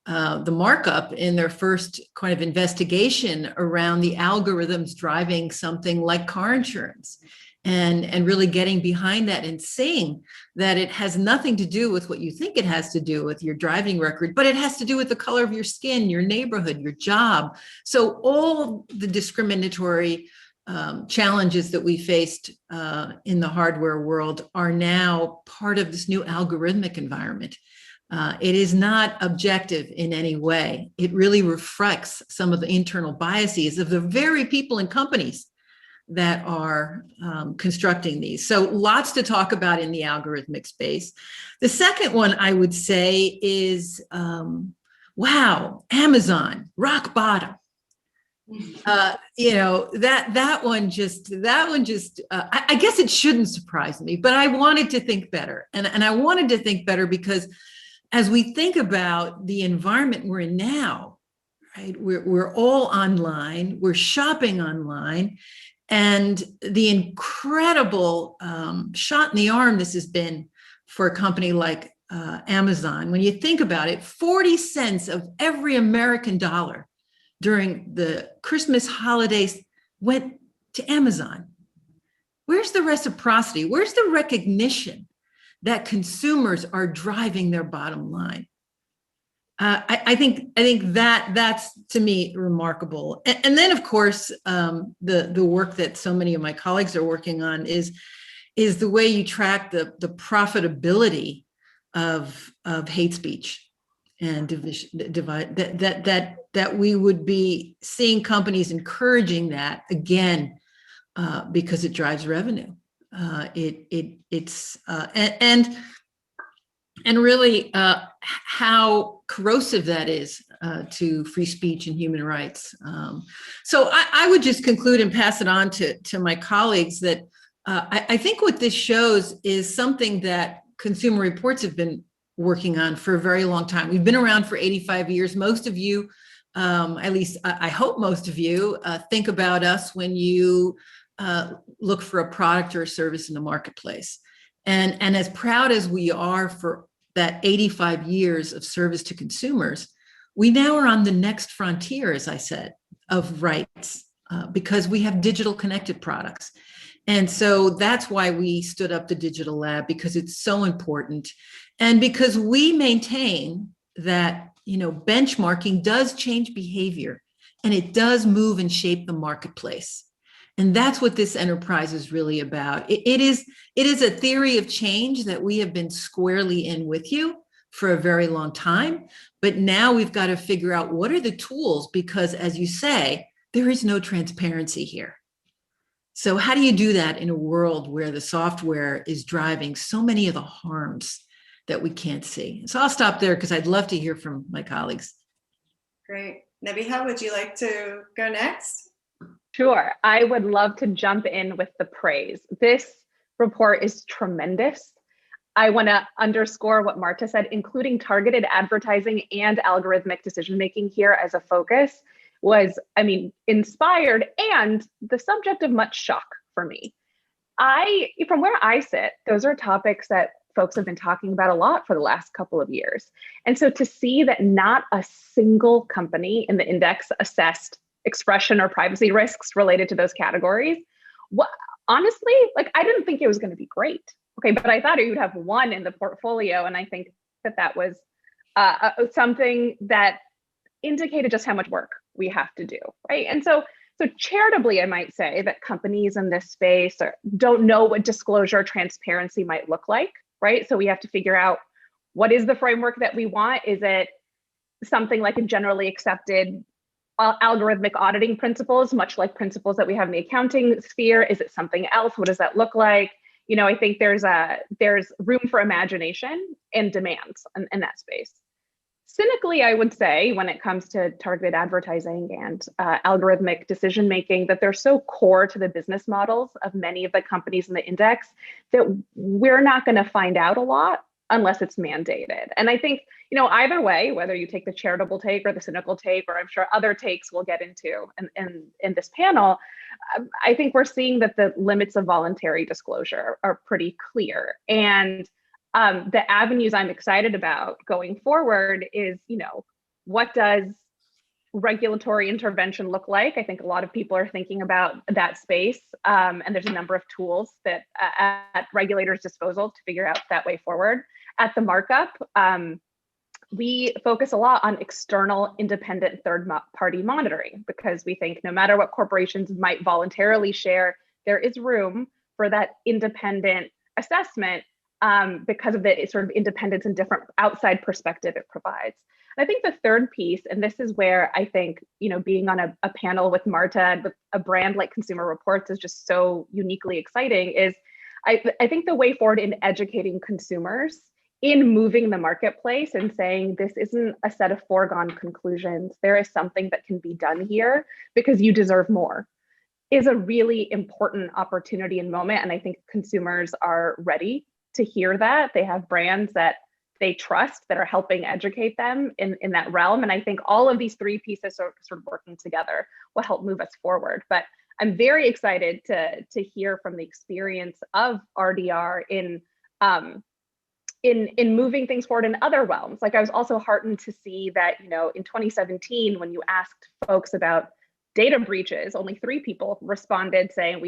the Markup in their first kind of investigation around the algorithms driving something like car insurance. And really getting behind that and seeing that it has nothing to do with what you think it has to do with your driving record, but it has to do with the color of your skin, your neighborhood, your job. So all the discriminatory challenges that we faced in the hardware world are now part of this new algorithmic environment. It is not objective in any way. It really reflects some of the internal biases of the very people and companies that are constructing these. So lots to talk about in the algorithmic space. The second one I would say is, wow, Amazon, rock bottom. That one just, I guess it shouldn't surprise me, but I wanted to think better. And I wanted to think better because as we think about the environment we're in now, right, we're all online, we're shopping online, and the incredible shot in the arm this has been for a company like Amazon. When you think about it, 40 cents of every American dollar during the Christmas holidays went to Amazon. Where's the reciprocity? Where's the recognition that consumers are driving their bottom line? I think that's, to me, remarkable. And then, of course, the work that so many of my colleagues are working on is the way you track the profitability of hate speech and divide that we would be seeing companies encouraging that again because it drives revenue. And really how corrosive that is to free speech and human rights. So I would just conclude and pass it on to my colleagues that I think what this shows is something that Consumer Reports have been working on for a very long time. We've been around for 85 years. Most of you, at least I hope most of you, think about us when you look for a product or a service in the marketplace. And as proud as we are for that 85 years of service to consumers, we now are on the next frontier, as I said, of rights, because we have digital connected products. And so that's why we stood up the Digital Lab, because it's so important. And because we maintain that, benchmarking does change behavior and it does move and shape the marketplace. And that's what this enterprise is really about. It is a theory of change that we have been squarely in with you for a very long time. But now we've got to figure out what are the tools, because as you say, there is no transparency here. So how do you do that in a world where the software is driving so many of the harms that we can't see? So I'll stop there because I'd love to hear from my colleagues. Great. Nabi, how would you like to go next? Sure. I would love to jump in with the praise. This report is tremendous. I want to underscore what Marta said, including targeted advertising and algorithmic decision-making here as a focus was, inspired and the subject of much shock for me. From where I sit, those are topics that folks have been talking about a lot for the last couple of years. And so to see that not a single company in the index assessed expression or privacy risks related to those categories, honestly, I didn't think it was going to be great. Okay, but I thought you would have one in the portfolio. And I think that was something that indicated just how much work we have to do, right? And so charitably, I might say that companies in this space don't know what disclosure transparency might look like, right? So we have to figure out, what is the framework that we want? Is it something like a generally accepted algorithmic auditing principles, much like principles that we have in the accounting sphere? Is it something else? What does that look like? You know, I think there's room for imagination and demands in that space. Cynically, I would say, when it comes to targeted advertising and algorithmic decision making, that they're so core to the business models of many of the companies in the index that we're not going to find out a lot unless it's mandated. And I think, you know, either way, whether you take the charitable take or the cynical take, or I'm sure other takes we'll get into in this panel, I think we're seeing that the limits of voluntary disclosure are pretty clear. And the avenues I'm excited about going forward is, you know, what does regulatory intervention look like? I think a lot of people are thinking about that space, and there's a number of tools that at regulators' disposal to figure out that way forward. At the Markup, we focus a lot on external independent third-party monitoring, because we think no matter what corporations might voluntarily share, there is room for that independent assessment because of the sort of independence and different outside perspective it provides. And I think the third piece, and this is where I think, you know, being on a panel with Marta and with a brand like Consumer Reports is just so uniquely exciting, is I think the way forward in educating consumers in moving the marketplace and saying this isn't a set of foregone conclusions, there is something that can be done here because you deserve more, is a really important opportunity and moment. And I think consumers are ready to hear that. They have brands that they trust that are helping educate them in that realm. And I think all of these three pieces are sort of working together will help move us forward. But I'm very excited to hear from the experience of RDR in moving things forward in other realms. Like, I was also heartened to see that, you know, in 2017, when you asked folks about data breaches, only 3 people responded saying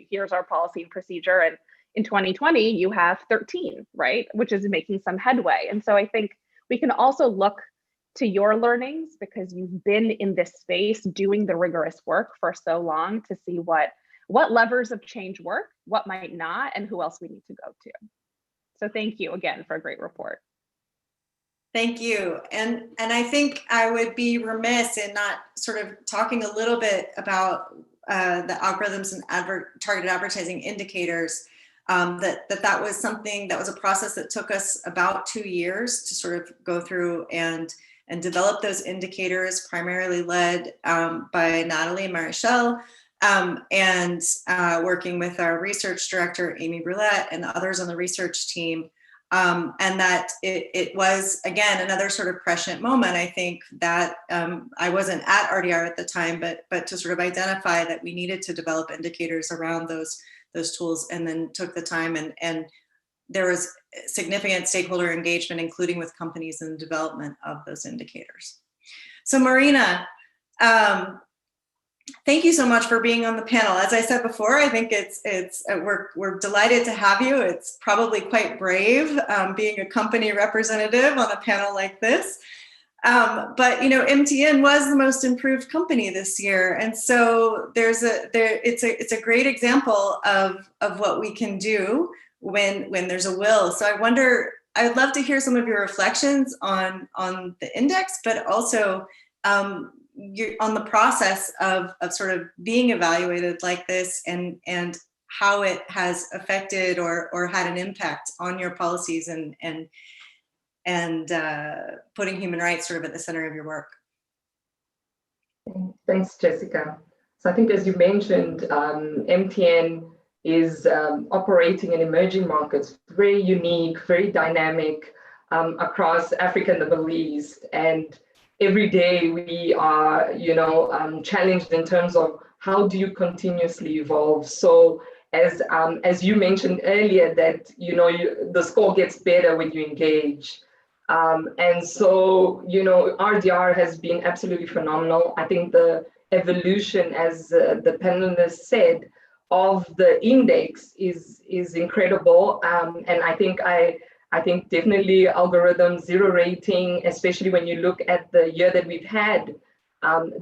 here's our policy and procedure. And in 2020, you have 13, right? Which is making some headway. And so I think we can also look to your learnings, because you've been in this space doing the rigorous work for so long, to see what levers of change work, what might not, and who else we need to go to. So thank you again for a great report. Thank you. And I think I would be remiss in not sort of talking a little bit about the algorithms and targeted advertising indicators. That was something, that was a process that took us about 2 years to sort of go through and develop those indicators, primarily led by Natalie and Marichelle, and working with our research director, Amy Brulette, and others on the research team. And that it was, again, another sort of prescient moment, I think, that I wasn't at RDR at the time, but to sort of identify that we needed to develop indicators around those tools, and then took the time, and there was significant stakeholder engagement, including with companies in the development of those indicators. So Marina, thank you so much for being on the panel. As I said before, I think we're delighted to have you. It's probably quite brave being a company representative on a panel like this. But you know, MTN was the most improved company this year, and so it's a great example of what we can do when there's a will. So I would love to hear some of your reflections on the index, but also on the process of sort of being evaluated like this, and how it has affected or had an impact on your policies and putting human rights sort of at the center of your work. Thanks, Jessica. So I think, as you mentioned, MTN is operating in emerging markets, very unique, very dynamic, across Africa and the Middle East. And every day we are, challenged in terms of how do you continuously evolve. So as you mentioned earlier, that the score gets better when you engage. And so, RDR has been absolutely phenomenal. I think the evolution, as the panelists said, of the index is incredible. And I think definitely algorithm 0 rating, especially when you look at the year that we've had,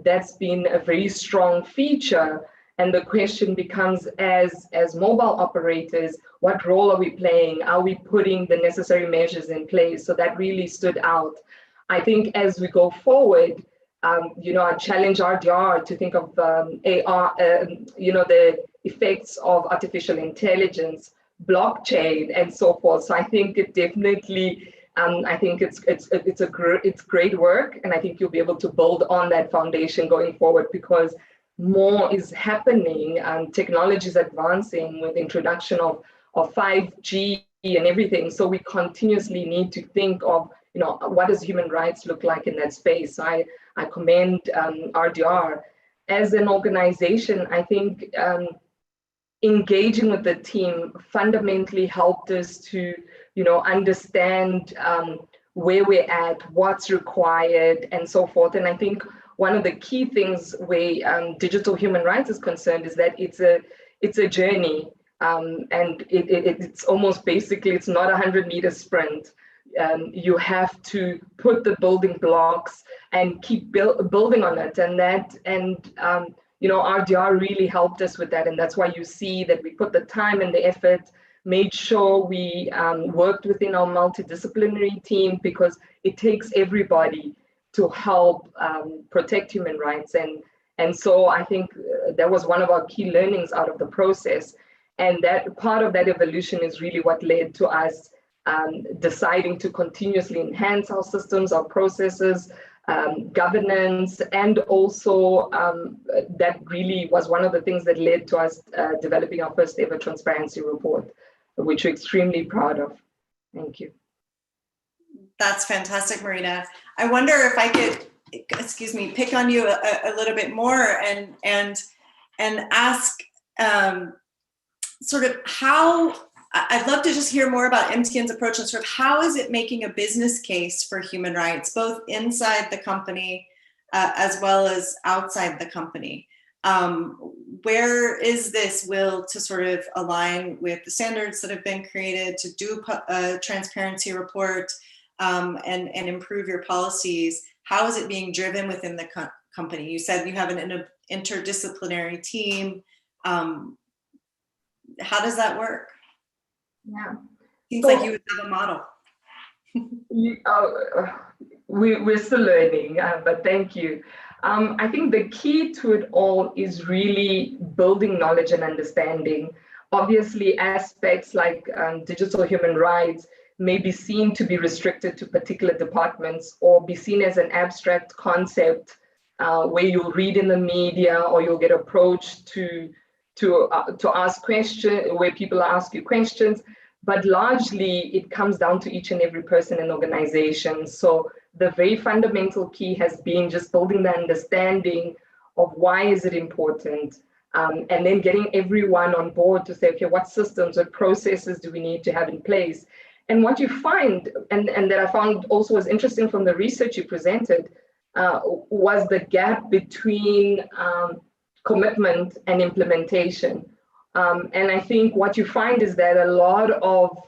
that's been a very strong feature. And the question becomes, as mobile operators, what role are we playing? Are we putting the necessary measures in place? So that really stood out. I think as we go forward, I challenge RDR to think of AR, the effects of artificial intelligence, blockchain, and so forth. So I think it definitely, I think it's great work, and I think you'll be able to build on that foundation going forward because more is happening. Technology is advancing with the introduction of 5G and everything. So we continuously need to think of, what does human rights look like in that space? So I commend RDR. As an organization, I think engaging with the team fundamentally helped us to, understand where we're at, what's required, and so forth. And I think one of the key things where digital human rights is concerned is that it's a journey, and it's almost basically, it's not a 100-meter sprint. You have to put the building blocks and keep building on it, RDR really helped us with that, and that's why you see that we put the time and the effort, made sure we worked within our multidisciplinary team because it takes everybody to help protect human rights, and so I think that was one of our key learnings out of the process, and that part of that evolution is really what led to us deciding to continuously enhance our systems, our processes, governance, and also that really was one of the things that led to us developing our first ever transparency report, which we're extremely proud of. Thank you. That's fantastic, Marina. I wonder if I could, pick on you a little bit more and ask sort of how, I'd love to just hear more about MTN's approach and sort of how is it making a business case for human rights, both inside the company as well as outside the company. Where is this will to sort of align with the standards that have been created to do a transparency report and improve your policies? How is it being driven within the company? You said you have an interdisciplinary team. How does that work? Yeah. Seems like you would have a model. We're still learning, but thank you. I think the key to it all is really building knowledge and understanding. Obviously, aspects like digital human rights may be seen to be restricted to particular departments or be seen as an abstract concept where you'll read in the media or you'll get approached to ask questions, where people ask you questions, but largely it comes down to each and every person and organization. So the very fundamental key has been just building the understanding of why is it important, and then getting everyone on board to say, okay, what systems or processes do we need to have in place? And what you find, and that I found also was interesting from the research you presented, was the gap between commitment and implementation. And I think what you find is that a lot of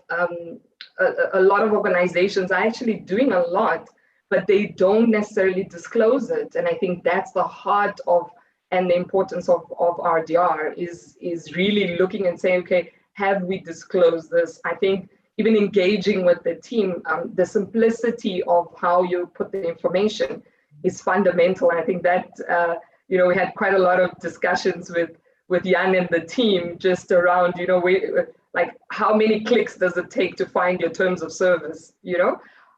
organizations are actually doing a lot, but they don't necessarily disclose it. And I think that's the heart of and the importance of RDR is really looking and saying, okay, have we disclosed this? I think even engaging with the team, the simplicity of how you put the information is fundamental. And I think that we had quite a lot of discussions with Jan and the team just around, like how many clicks does it take to find your terms of service,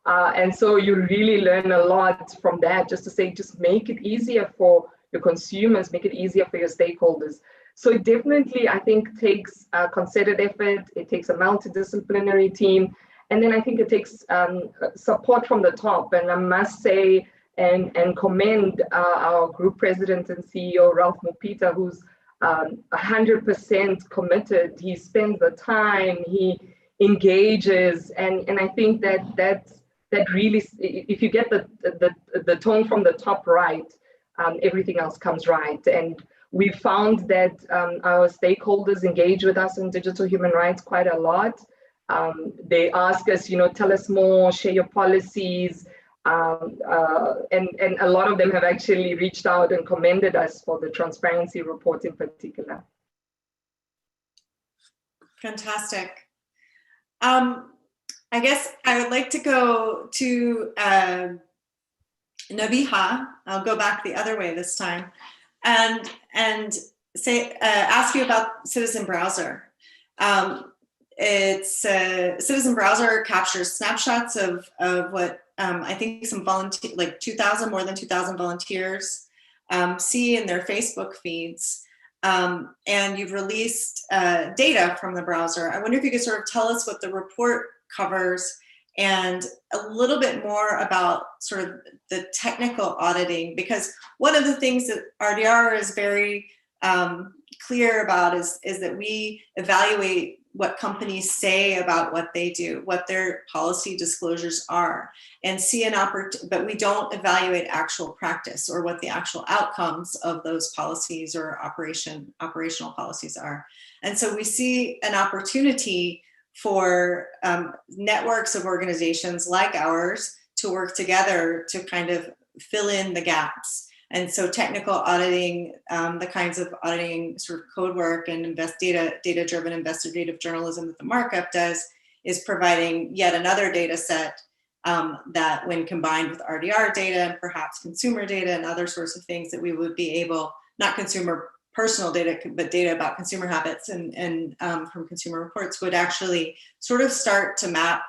and so you really learn a lot from that, just to say, just make it easier for your consumers, make it easier for your stakeholders. So it definitely, I think, takes a concerted effort. It takes a multidisciplinary team. And then I think it takes support from the top. And I must say, and commend our group president and CEO, Ralph Mupita, who's 100% committed. He spends the time, he engages. And I think that really, if you get the tone from the top right, everything else comes right. And we found that our stakeholders engage with us in digital human rights quite a lot. They ask us, tell us more, share your policies. And a lot of them have actually reached out and commended us for the transparency report in particular. Fantastic. I guess I would like to go to Nabiha, I'll go back the other way this time, and say ask you about Citizen Browser. It's Citizen Browser captures snapshots of what I think some volunteer, like more than 2,000 volunteers see in their Facebook feeds. And you've released data from the browser. I wonder if you could sort of tell us what the report covers and a little bit more about sort of the technical auditing, because one of the things that RDR is very clear about is that we evaluate what companies say about what they do, what their policy disclosures are, and see an opportunity, but we don't evaluate actual practice or what the actual outcomes of those policies or operational policies are. And so we see an opportunity for networks of organizations like ours to work together to kind of fill in the gaps. And so technical auditing, the kinds of auditing sort of code work and data-driven investigative journalism that the Markup does is providing yet another data set that when combined with RDR data and perhaps consumer data and other sorts of things that we would be able, not consumer personal data, but data about consumer habits and from consumer reports would actually sort of start to map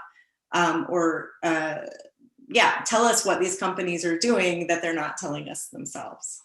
tell us what these companies are doing that they're not telling us themselves.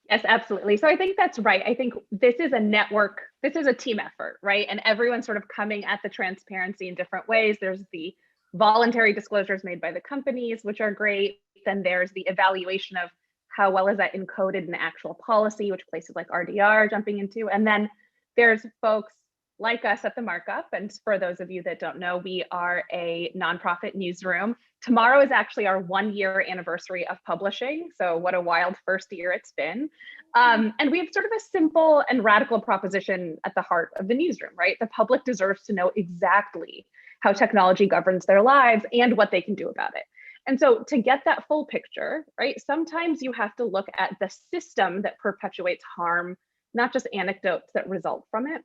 Yes, absolutely. So I think that's right. I think this is a network, this is a team effort, right? And everyone's sort of coming at the transparency in different ways. There's the voluntary disclosures made by the companies, which are great. Then there's the evaluation of how well is that encoded in actual policy, which places like RDR jumping into. And then there's folks like us at the Markup. And for those of you that don't know, we are a nonprofit newsroom. Tomorrow is actually our 1-year anniversary of publishing. So what a wild first year it's been. And we have sort of a simple and radical proposition at the heart of the newsroom, right? The public deserves to know exactly how technology governs their lives and what they can do about it. And so to get that full picture, right, sometimes you have to look at the system that perpetuates harm, not just anecdotes that result from it.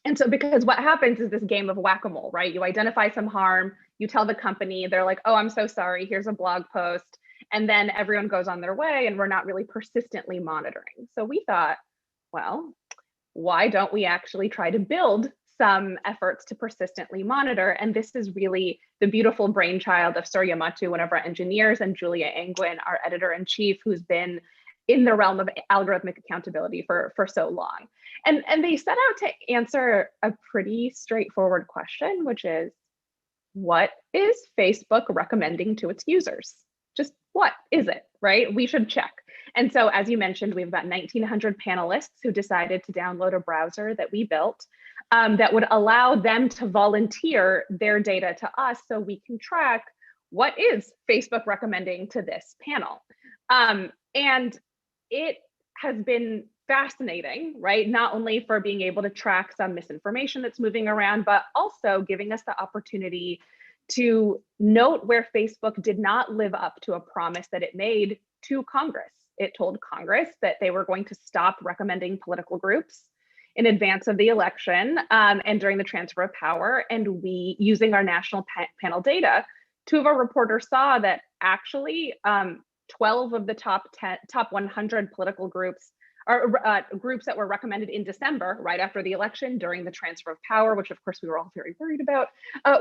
And so because what happens is this game of whack-a-mole, right? You identify some harm, you tell the company, they're like, oh, I'm so sorry, here's a blog post. And then everyone goes on their way and we're not really persistently monitoring. So we thought, well, why don't we actually try to build some efforts to persistently monitor? And this is really the beautiful brainchild of Surya Matu, one of our engineers, and Julia Angwin, our editor-in-chief, who's been in the realm of algorithmic accountability for so long. And they set out to answer a pretty straightforward question, which is, what is Facebook recommending to its users? Just what is it, right? We should check. And so as you mentioned, we have about 1,900 panelists who decided to download a browser that we built that would allow them to volunteer their data to us so we can track what is Facebook recommending to this panel. And it has been fascinating, right? Not only for being able to track some misinformation that's moving around, but also giving us the opportunity to note where Facebook did not live up to a promise that it made to Congress. It told Congress that they were going to stop recommending political groups in advance of the election and during the transfer of power. And we, using our national panel data, 2 of our reporters saw that actually 12 of the top 100 political groups are groups that were recommended in December, right after the election, during the transfer of power, which of course we were all very worried about,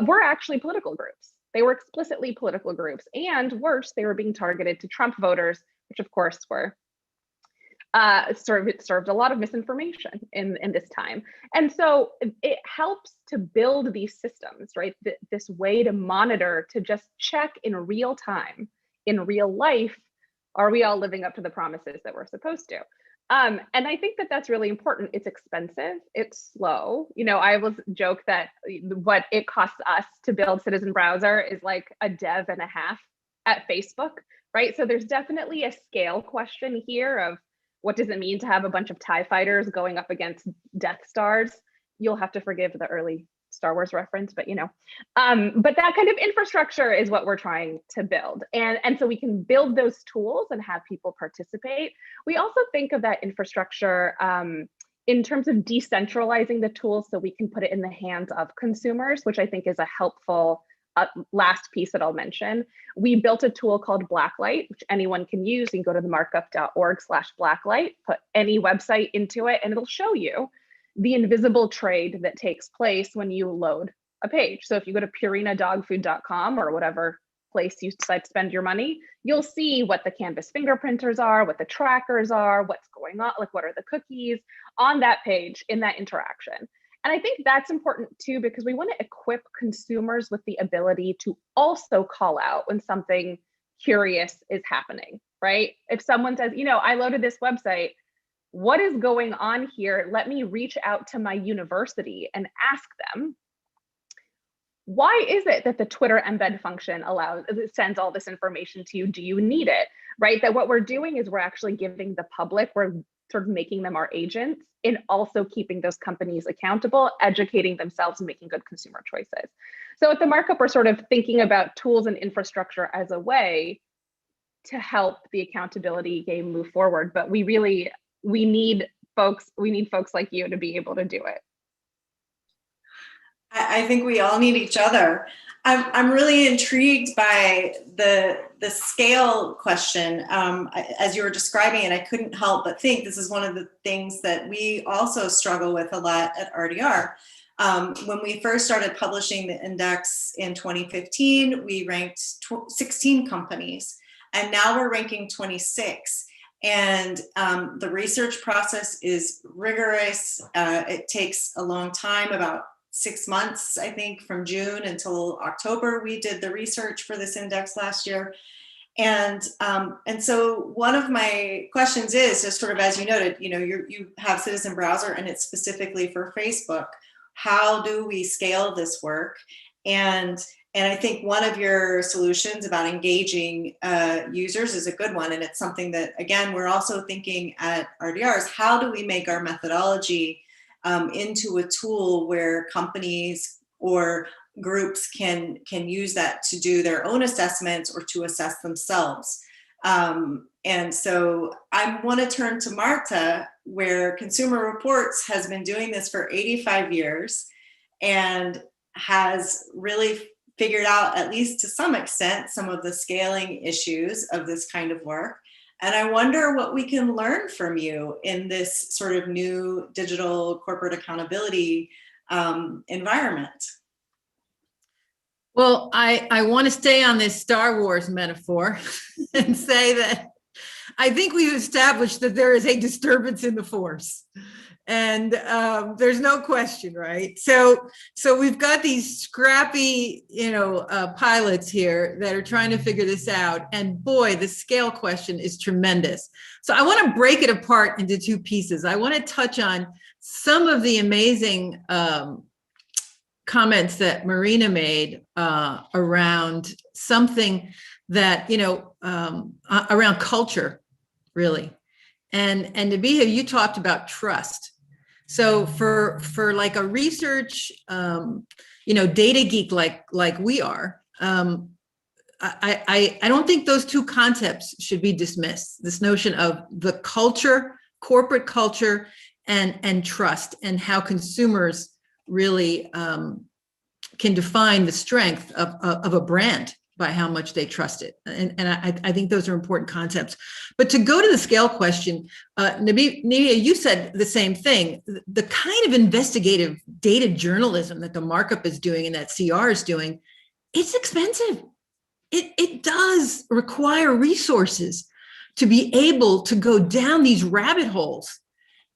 were actually political groups. They were explicitly political groups, and worse, they were being targeted to Trump voters, which of course were served a lot of misinformation in this time. And so it helps to build these systems, right? This way to monitor, to just check in real time, in real life, are we all living up to the promises that we're supposed to? And I think that that's really important. It's expensive, it's slow. You know, I will joke that what it costs us to build Citizen Browser is like a dev and a half at Facebook, right? So there's definitely a scale question here of what does it mean to have a bunch of TIE fighters going up against Death Stars? You'll have to forgive the early Star Wars reference, but you know, but that kind of infrastructure is what we're trying to build. And so we can build those tools and have people participate. We also think of that infrastructure in terms of decentralizing the tools so we can put it in the hands of consumers, which I think is a helpful last piece that I'll mention, we built a tool called Blacklight, which anyone can use. You can go to the markup.org/blacklight, put any website into it, and it'll show you the invisible trade that takes place when you load a page. So if you go to purinadogfood.com or whatever place you decide to spend your money, you'll see what the canvas fingerprinters are, what the trackers are, what's going on, like what are the cookies on that page in that interaction. And I think that's important too, because we want to equip consumers with the ability to also call out when something curious is happening, right? If someone says, I loaded this website, what is going on here? Let me reach out to my university and ask them, why is it that the Twitter embed function sends all this information to you? Do you need it, right? That what we're doing is we're actually giving the public, we're sort of making them our agents and also keeping those companies accountable, educating themselves and making good consumer choices. So at the Markup, we're sort of thinking about tools and infrastructure as a way to help the accountability game move forward. But we need folks like you to be able to do it. I think we all need each other. I'm really intrigued by the scale question. As you were describing it, I couldn't help but think this is one of the things that we also struggle with a lot at RDR. When we first started publishing the index in 2015, we ranked 16 companies, and now we're ranking 26. And the research process is rigorous. It takes a long time, about 6 months, I think, from June until October. We did the research for this index last year. And so one of my questions is just sort of, as you noted, you have Citizen Browser and it's specifically for Facebook. How do we scale this work? And I think one of your solutions about engaging users is a good one. And it's something that, again, we're also thinking at RDR is how do we make our methodology into a tool where companies or groups can use that to do their own assessments or to assess themselves. And so I want to turn to Marta, where Consumer Reports has been doing this for 85 years and has really figured out, at least to some extent, some of the scaling issues of this kind of work. And I wonder what we can learn from you in this sort of new digital corporate accountability environment. Well, I want to stay on this Star Wars metaphor and say that I think we've established that there is a disturbance in the force. And there's no question, right? So we've got these scrappy, pilots here that are trying to figure this out. And boy, the scale question is tremendous. So I want to break it apart into two pieces. I want to touch on some of the amazing comments that Marina made around something that, around culture, really. And Nabi, you talked about trust. So for like a research, data geek like we are, I don't think those two concepts should be dismissed. This notion of the culture, corporate culture, and trust, and how consumers really can define the strength of a brand by how much they trust it. And I think those are important concepts. But to go to the scale question, Nabi, you said the same thing. The kind of investigative data journalism that the Markup is doing and that CR is doing, it's expensive. It does require resources to be able to go down these rabbit holes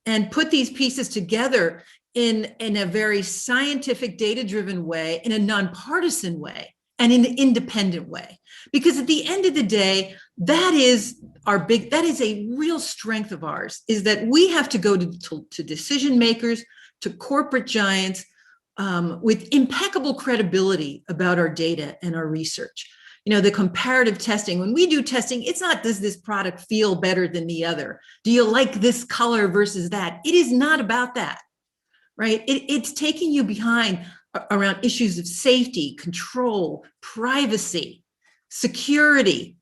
and put these pieces together in a very scientific, data-driven way, in a nonpartisan way, and in an independent way. Because at the end of the day, that is a real strength of ours, is that we have to go to decision makers, to corporate giants, with impeccable credibility about our data and our research. The comparative testing, when we do testing, it's not, does this product feel better than the other? Do you like this color versus that? It is not about that, right? It's taking you behind around issues of safety, control, privacy, security.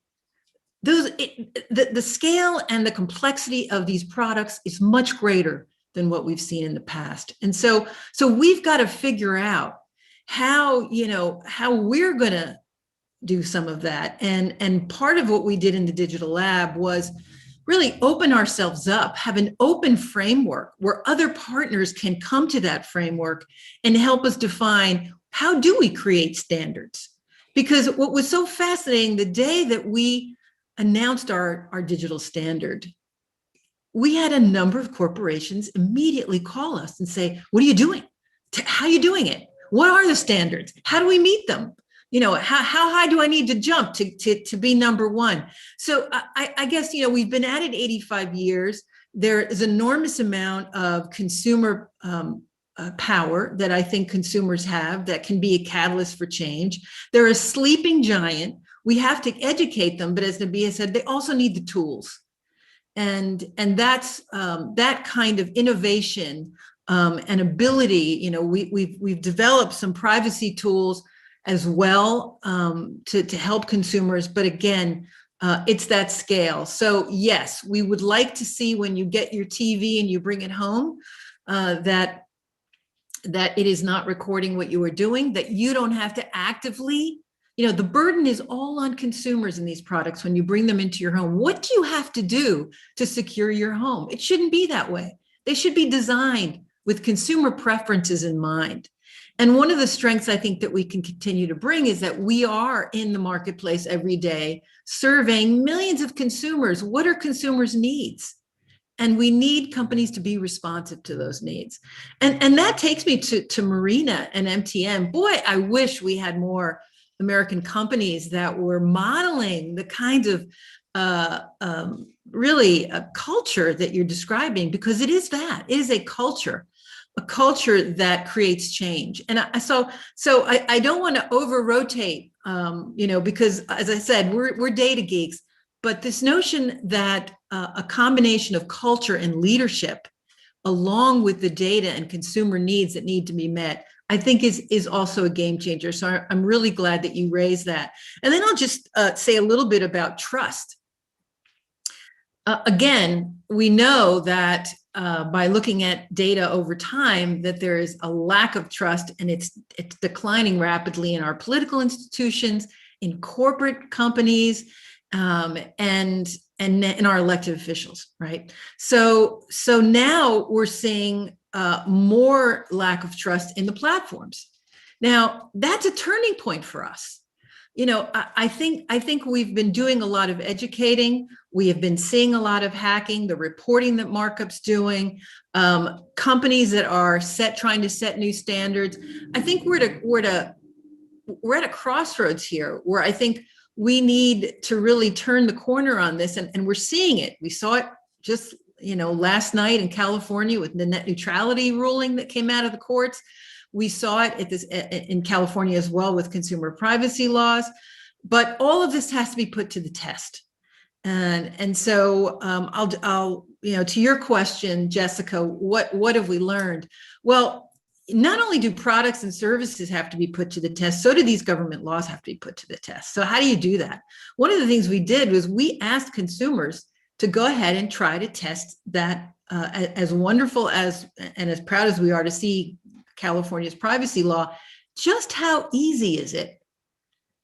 The scale and the complexity of these products is much greater than what we've seen in the past. And so we've got to figure out how we're going to do some of that. And part of what we did in the digital lab was really open ourselves up, have an open framework where other partners can come to that framework and help us define, how do we create standards? Because what was so fascinating, the day that we announced our digital standard, we had a number of corporations immediately call us and say, what are you doing? How are you doing it? What are the standards? How do we meet them? How high do I need to jump to be number one? So I guess, we've been at it 85 years. There is an enormous amount of consumer power that I think consumers have that can be a catalyst for change. They're a sleeping giant. We have to educate them, but as Nabi said, they also need the tools. And that's that kind of innovation and ability. We've developed some privacy tools as well to help consumers. But again, it's that scale. So yes, we would like to see when you get your TV and you bring it home, that it is not recording what you are doing, that you don't have to actively, the burden is all on consumers in these products when you bring them into your home. What do you have to do to secure your home? It shouldn't be that way. They should be designed with consumer preferences in mind. And one of the strengths I think that we can continue to bring is that we are in the marketplace every day, surveying millions of consumers. What are consumers' needs? And we need companies to be responsive to those needs. And that takes me to Marina and MTN. Boy, I wish we had more American companies that were modeling the kinds of really a culture that you're describing, because it is a culture that creates change. And so I don't want to over rotate, because as I said, we're data geeks, but this notion that a combination of culture and leadership, along with the data and consumer needs that need to be met, I think is also a game changer. So I'm really glad that you raised that. And then I'll just say a little bit about trust. Again, we know that by looking at data over time, that there is a lack of trust, and it's declining rapidly in our political institutions, in corporate companies, and in our elected officials, right? So now we're seeing more lack of trust in the platforms. Now, that's a turning point for us. I think we've been doing a lot of educating. We have been seeing a lot of hacking, the reporting that Markup's doing, companies that are trying to set new standards. I think we're at a crossroads here where I think we need to really turn the corner on this, and we're seeing it. We saw it just last night in California with the net neutrality ruling that came out of the courts. We saw it in California as well with consumer privacy laws, but all of this has to be put to the test. And so I'll to your question, Jessica, what have we learned? Well, not only do products and services have to be put to the test, so do these government laws have to be put to the test. So how do you do that? One of the things we did was we asked consumers to go ahead and try to test that. As wonderful and as proud as we are to see California's privacy law, just how easy is it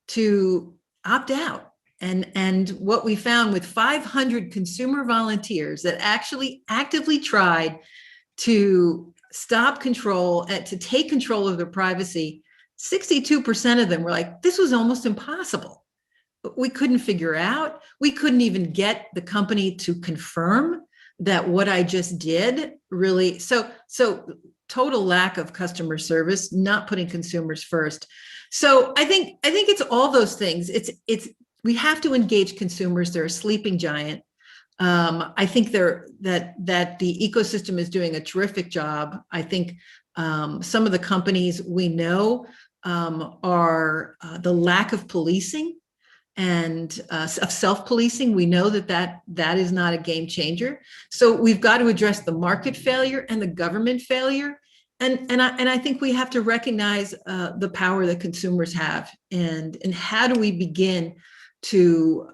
to opt out? And what we found with 500 consumer volunteers that actually actively tried to stop control, to take control of their privacy, 62% of them were like, this was almost impossible. But we couldn't figure out, we couldn't even get the company to confirm that what I just did really, so total lack of customer service, not putting consumers first. So I think it's all those things. We have to engage consumers. They're a sleeping giant. I think that the ecosystem is doing a terrific job. I think some of the companies we know are the lack of policing and of self-policing. We know that is not a game changer. So we've got to address the market failure and the government failure. And I think we have to recognize the power that consumers have, and how do we begin to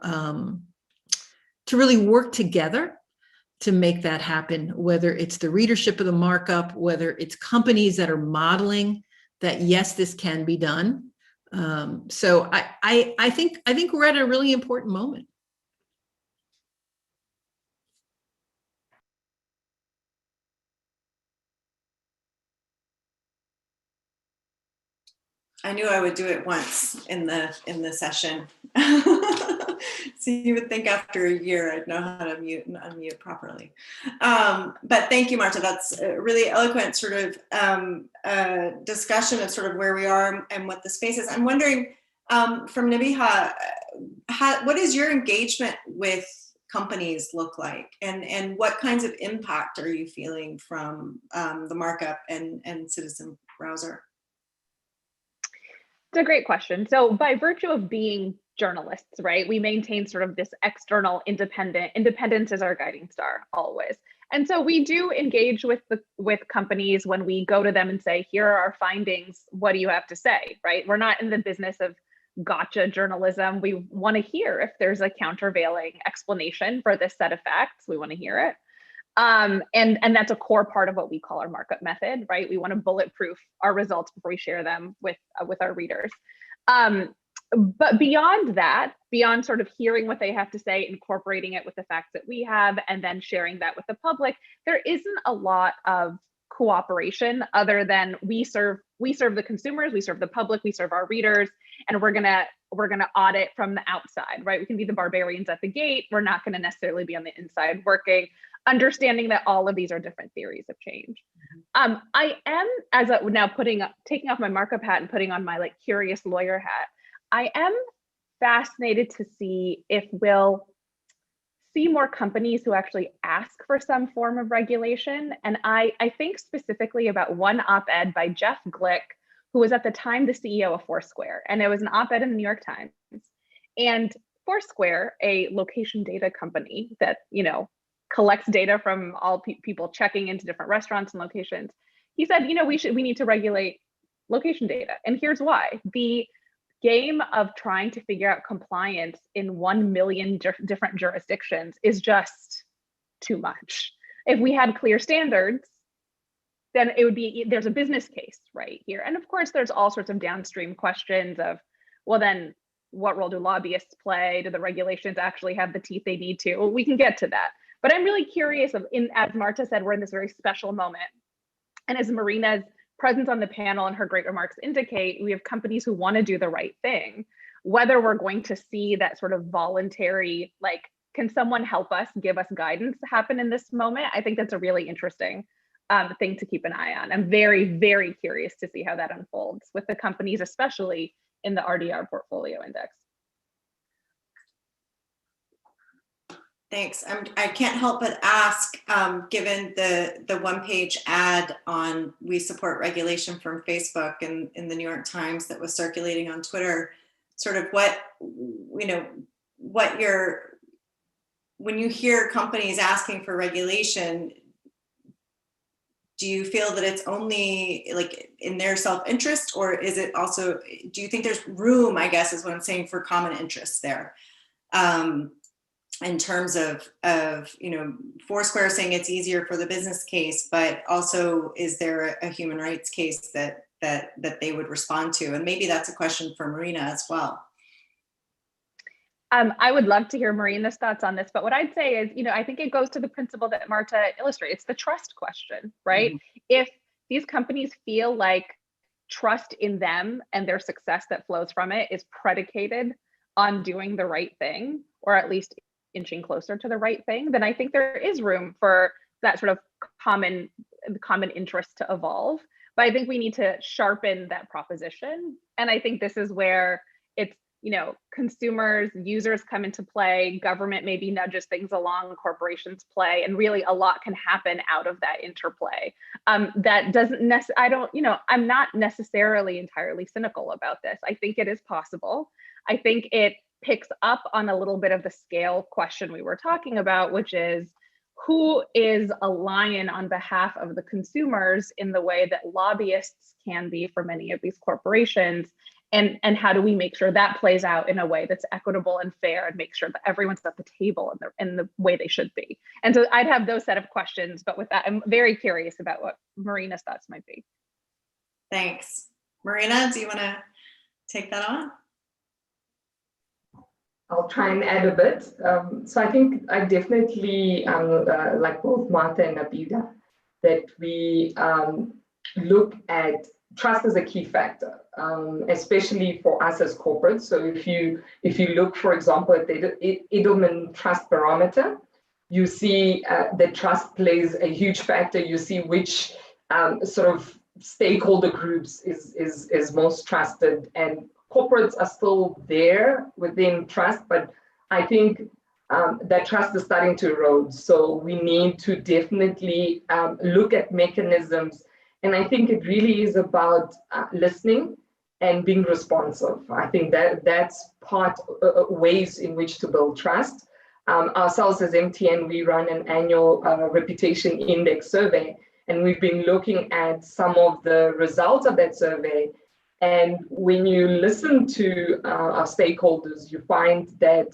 really work together to make that happen, whether it's the readership of the markup, whether it's companies that are modeling that yes, this can be done. So I think we're at a really important moment. I knew I would do it once in the session. So you would think after a year I'd know how to mute and unmute properly. But thank you, Marta. That's a really eloquent sort of discussion of sort of where we are and what the space is. I'm wondering from Nabi, what is your engagement with companies look like, and what kinds of impact are you feeling from the Markup and Citizen Browser? It's a great question. So by virtue of being journalists, right, we maintain sort of this external independence is our guiding star always. And so we do engage with companies when we go to them and say, here are our findings, what do you have to say, right? We're not in the business of gotcha journalism. We want to hear if there's a countervailing explanation for this set of facts. We want to hear it. And that's a core part of what we call our markup method, right? We want to bulletproof our results before we share them with our readers. But beyond that, beyond sort of hearing what they have to say, incorporating it with the facts that we have, and then sharing that with the public, there isn't a lot of cooperation other than we serve the consumers, we serve the public, we serve our readers, and we're gonna audit from the outside, right? We can be the barbarians at the gate. We're not going to necessarily be on the inside working, understanding that all of these are different theories of change. I am, now taking off my markup hat and putting on my like curious lawyer hat, I am fascinated to see if we'll see more companies who actually ask for some form of regulation. And I think specifically about one op-ed by Jeff Glick, who was at the time the CEO of Foursquare. And it was an op-ed in the New York Times. And Foursquare, a location data company that, collects data from all people checking into different restaurants and locations. He said, we need to regulate location data. And here's why. The game of trying to figure out compliance in 1 million different jurisdictions is just too much. If we had clear standards, then it would be, there's a business case right here. And of course, there's all sorts of downstream questions of, well, then what role do lobbyists play? Do the regulations actually have the teeth they need to? Well, we can get to that. But I'm really curious as Marta said, we're in this very special moment. And as Marina's presence on the panel and her great remarks indicate, we have companies who want to do the right thing. Whether we're going to see that sort of voluntary, like, can someone help us, give us guidance happen in this moment? I think that's a really interesting thing to keep an eye on. I'm very, very curious to see how that unfolds with the companies, especially in the RDR portfolio index. Thanks. I can't help but ask, given the one-page ad on "We support regulation" from Facebook and in the New York Times that was circulating on Twitter, sort of when you hear companies asking for regulation, do you feel that it's only like in their self-interest, or is it also, do you think there's room, I guess is what I'm saying, for common interests there? In terms of Foursquare saying it's easier for the business case, but also is there a human rights case that they would respond to? And maybe that's a question for Marina as well. I would love to hear Marina's thoughts on this, but what I'd say is, I think it goes to the principle that Marta illustrates. It's the trust question, right? Mm-hmm. If these companies feel like trust in them and their success that flows from it is predicated on doing the right thing, or at least inching closer to the right thing, then I think there is room for that sort of common interest to evolve. But I think we need to sharpen that proposition. And I think this is where it's, consumers, users come into play, government maybe nudges things along, corporations play, and really a lot can happen out of that interplay. That doesn't I'm not necessarily entirely cynical about this. I think it is possible. I think it picks up on a little bit of the scale question we were talking about, which is who is a lion on behalf of the consumers in the way that lobbyists can be for many of these corporations, and how do we make sure that plays out in a way that's equitable and fair and make sure that everyone's at the table in the way they should be. And so I'd have those set of questions, but with that, I'm very curious about what Marina's thoughts might be. Thanks. Marina, do you want to take that on? I'll try and add a bit. So I think I definitely, like both Marta and Nabi, that we look at trust as a key factor, especially for us as corporates. So if you look, for example, at the Edelman Trust Barometer, you see that trust plays a huge factor. You see which sort of stakeholder groups is most trusted, and corporates are still there within trust, but I think that trust is starting to erode. So we need to definitely look at mechanisms. And I think it really is about listening and being responsive. I think that's part ways in which to build trust. Ourselves as MTN, we run an annual reputation index survey, and we've been looking at some of the results of that survey. And when you listen to our stakeholders, you find that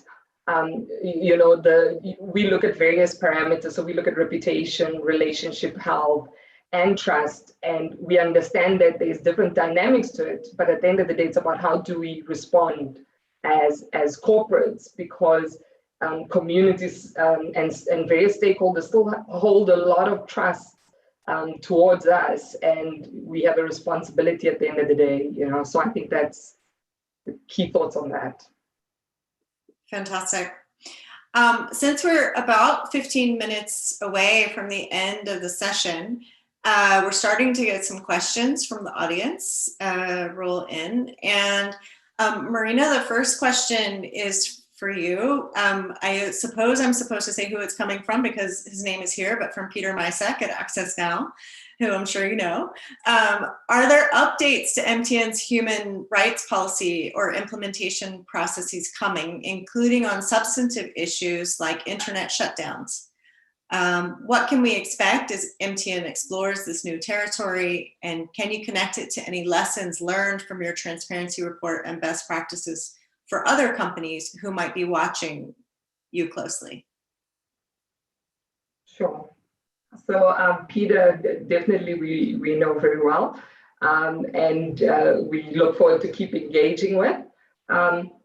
we look at various parameters. So we look at reputation, relationship health, and trust, and we understand that there's different dynamics to it. But at the end of the day, it's about how do we respond as corporates, because communities and various stakeholders still hold a lot of trust towards us, and we have a responsibility at the end of the day, so I think that's the key thoughts on that. Fantastic. Since we're about 15 minutes away from the end of the session, we're starting to get some questions from the audience roll in. And Marina, the first question is for you. I suppose I'm supposed to say who it's coming from because his name is here, but from Peter Misek at Access Now, who I'm sure you know. Are there updates to MTN's human rights policy or implementation processes coming, including on substantive issues like internet shutdowns? What can we expect as MTN explores this new territory? And can you connect it to any lessons learned from your transparency report and best practices for other companies who might be watching you closely? Sure. So Peter, definitely we know very well, and we look forward to keep engaging with.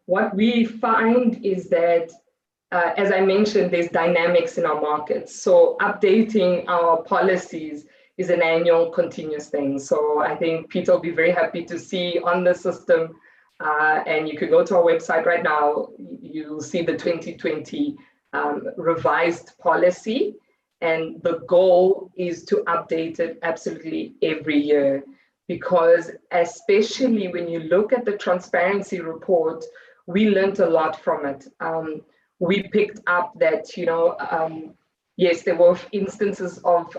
What we find is that, as I mentioned, there's dynamics in our markets. So updating our policies is an annual continuous thing. So I think Peter will be very happy to see on the system, and you could go to our website right now, you'll see the 2020 revised policy. And the goal is to update it absolutely every year, because especially when you look at the transparency report, we learned a lot from it. We picked up that, yes, there were instances of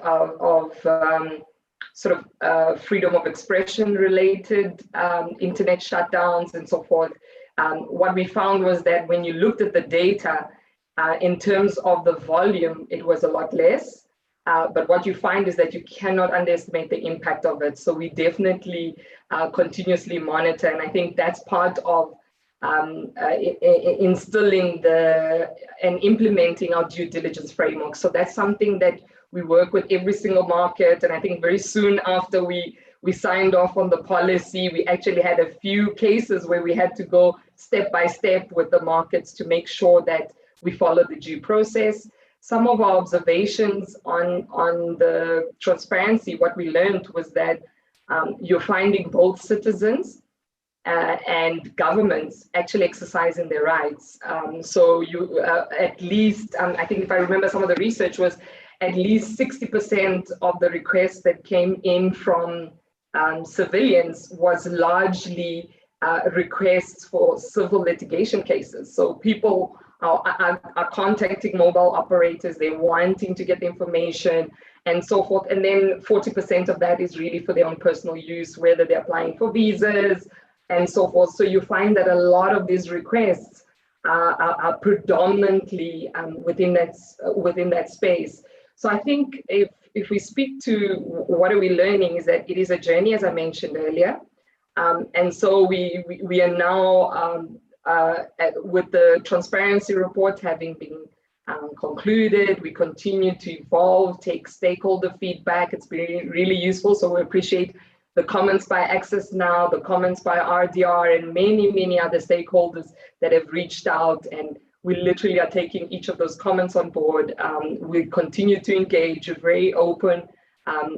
freedom of expression related internet shutdowns and so forth. What we found was that when you looked at the data, in terms of the volume, it was a lot less. But what you find is that you cannot underestimate the impact of it. So we definitely continuously monitor. And I think that's part of instilling and implementing our due diligence framework. So that's something that we work with every single market. And I think very soon after we signed off on the policy, we actually had a few cases where we had to go step by step with the markets to make sure that we follow the due process. Some of our observations on the transparency, what we learned was that you're finding both citizens and governments actually exercising their rights. So you at least, I think if I remember some of the research was at least 60% of the requests that came in from civilians was largely requests for civil litigation cases. So people are contacting mobile operators, they're wanting to get the information and so forth. And then 40% of that is really for their own personal use, whether they're applying for visas and so forth. So you find that a lot of these requests are predominantly within that space. So I think if we speak to what are we learning is that it is a journey, as I mentioned earlier. And so we are now, with the transparency report having been concluded, we continue to evolve, take stakeholder feedback. It's been really useful. So we appreciate the comments by Access Now, the comments by RDR, and many, many other stakeholders that have reached out. And we literally are taking each of those comments on board. We continue to engage, very open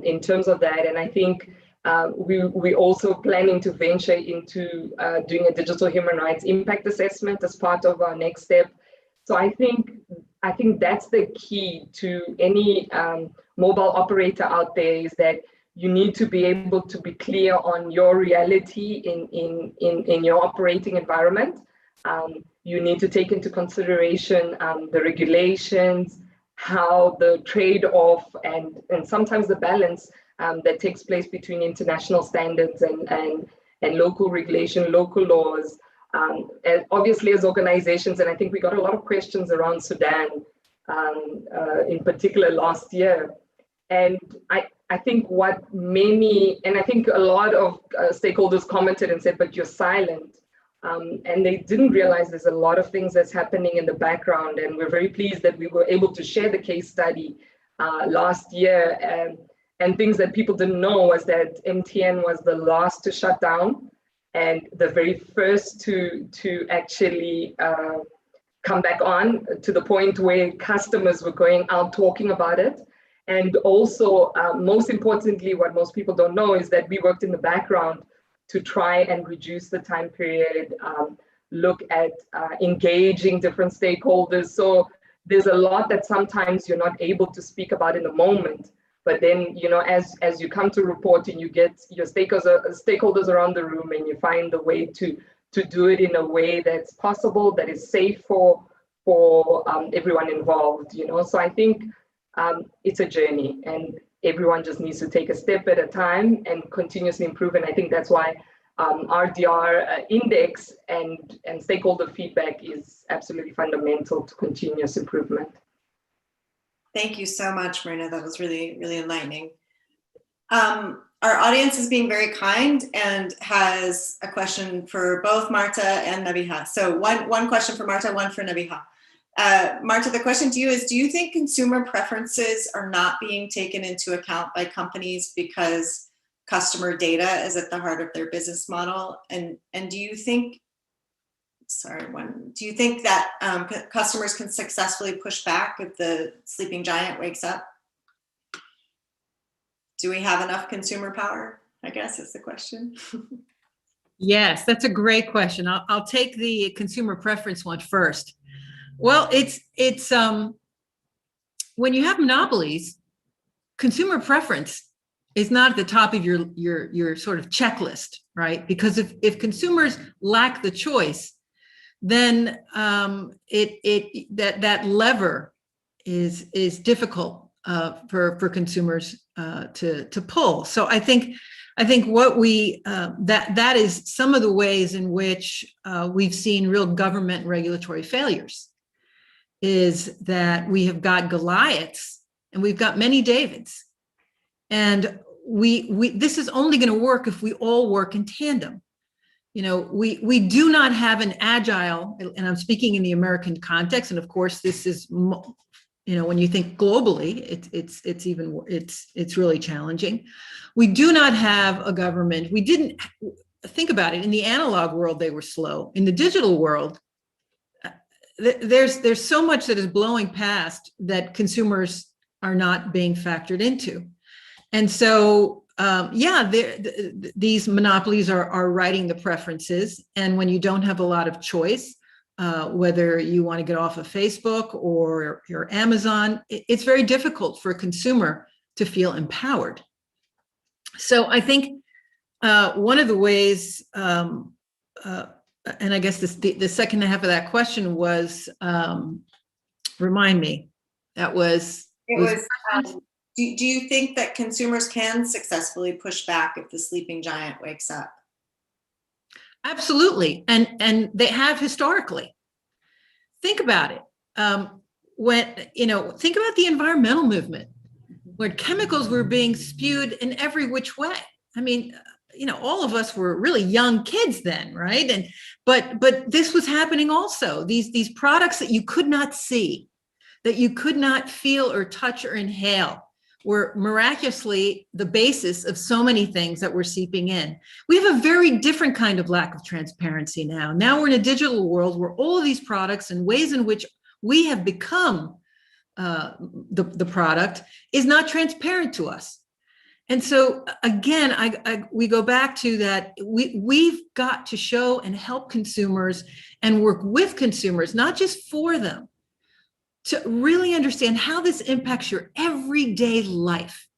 in terms of that. And I think we're also planning to venture into doing a digital human rights impact assessment as part of our next step. So I think that's the key to any mobile operator out there, is that you need to be able to be clear on your reality in your operating environment. You need to take into consideration the regulations, how the trade-off and sometimes the balance that takes place between international standards and local regulation, local laws. And obviously as organizations, and I think we got a lot of questions around Sudan in particular last year. And I think what many, and I think a lot of stakeholders commented and said, but you're silent. And they didn't realize there's a lot of things that's happening in the background. And we're very pleased that we were able to share the case study last year. And things that people didn't know was that MTN was the last to shut down and the very first to actually come back on, to the point where customers were going out talking about it. And also, most importantly, what most people don't know is that we worked in the background to try and reduce the time period, look at engaging different stakeholders. So there's a lot that sometimes you're not able to speak about in the moment. But then, you know, as you come to reporting, you get your stakeholders around the room, and you find the way to do it in a way that's possible, that is safe for everyone involved. You know, so I think it's a journey, and everyone just needs to take a step at a time and continuously improve. And I think that's why Rdr Index and stakeholder feedback is absolutely fundamental to continuous improvement. Thank you so much, Marina. That was really, really enlightening. Our audience is being very kind and has a question for both Marta and Nabiha. So one question for Marta, one for Nabiha. Marta, the question to you is, do you think consumer preferences are not being taken into account by companies because customer data is at the heart of their business model? And do you think, do you think that customers can successfully push back if the sleeping giant wakes up? Do we have enough consumer power, I guess is the question. Yes, that's a great question. I'll take the consumer preference one first. Well, it's when you have monopolies, consumer preference is not at the top of your sort of checklist, right? Because if consumers lack the choice, then that lever is difficult for consumers to pull. So I think what that is some of the ways in which we've seen real government regulatory failures, is that we have got Goliaths and we've got many Davids, and this is only going to work if we all work in tandem. You know, we do not have an agile, and I'm speaking in the American context, and of course this is, you know, when you think globally, it's really challenging. We do not have a government. We didn't think about it. In the analog world, they were slow. In the digital world, there's so much that is blowing past that consumers are not being factored into. And so, these monopolies are writing the preferences. And when you don't have a lot of choice, whether you want to get off of Facebook or your Amazon, it's very difficult for a consumer to feel empowered. So I think one of the ways, and I guess the second half of that question was, remind me, that was... Do you think that consumers can successfully push back if the sleeping giant wakes up? Absolutely, and they have historically. Think about it. Think about the environmental movement, where chemicals were being spewed in every which way. I mean, all of us were really young kids then, right? But this was happening also. These products that you could not see, that you could not feel or touch or inhale, were miraculously the basis of so many things that were seeping in. We have a very different kind of lack of transparency now. Now we're in a digital world where all of these products and ways in which we have become the product is not transparent to us. And so again, we go back to that. We've got to show and help consumers and work with consumers, not just for them, to really understand how this impacts your everyday life.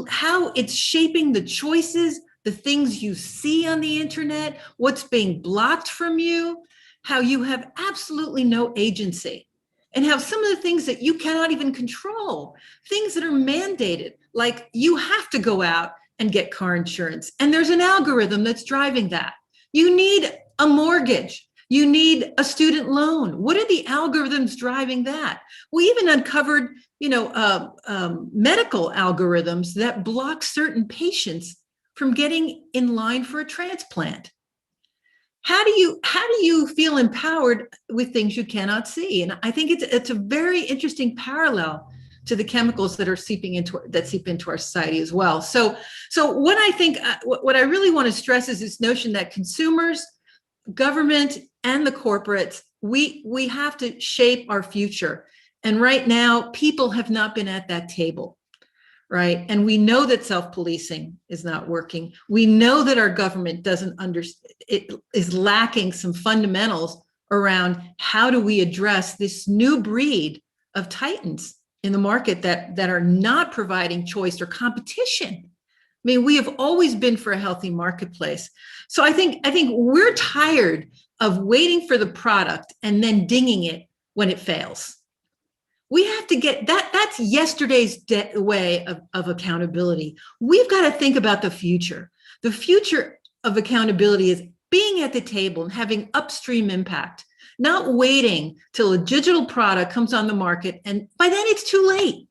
How it's shaping the choices, the things you see on the internet, what's being blocked from you, how you have absolutely no agency, and how some of the things that you cannot even control, things that are mandated, like you have to go out and get car insurance, and there's an algorithm that's driving that. You need a mortgage. You need a student loan. What are the algorithms driving that? We even uncovered, medical algorithms that block certain patients from getting in line for a transplant. How do you feel empowered with things you cannot see? And I think it's a very interesting parallel to the chemicals that seep into our society as well. So what I think, what I really want to stress is this notion that consumers, government, and the corporates, we have to shape our future. And right now, people have not been at that table, right? And we know that self-policing is not working. We know that our government doesn't understand, it is lacking some fundamentals around how do we address this new breed of titans in the market that are not providing choice or competition. I mean, we have always been for a healthy marketplace. So I think we're tired of waiting for the product and then dinging it when it fails. We have to get that's yesterday's way of accountability. We've got to think about the future. The future of accountability is being at the table and having upstream impact, not waiting till a digital product comes on the market, and by then it's too late.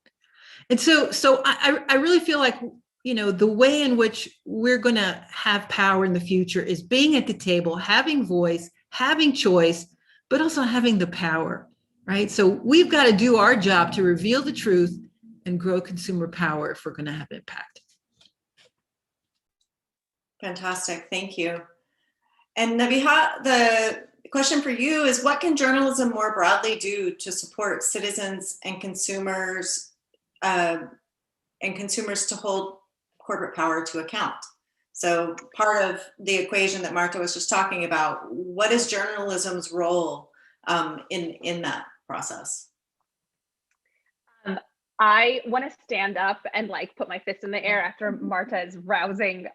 And so I really feel like, the way in which we're going to have power in the future is being at the table, having voice, having choice, but also having the power, right? So we've got to do our job to reveal the truth and grow consumer power if we're going to have impact. Fantastic, thank you. And Nabi, the question for you is, what can journalism more broadly do to support citizens and consumers to hold corporate power to account? So part of the equation that Marta was just talking about, what is journalism's role in that process? I want to stand up and put my fist in the air after Marta's rousing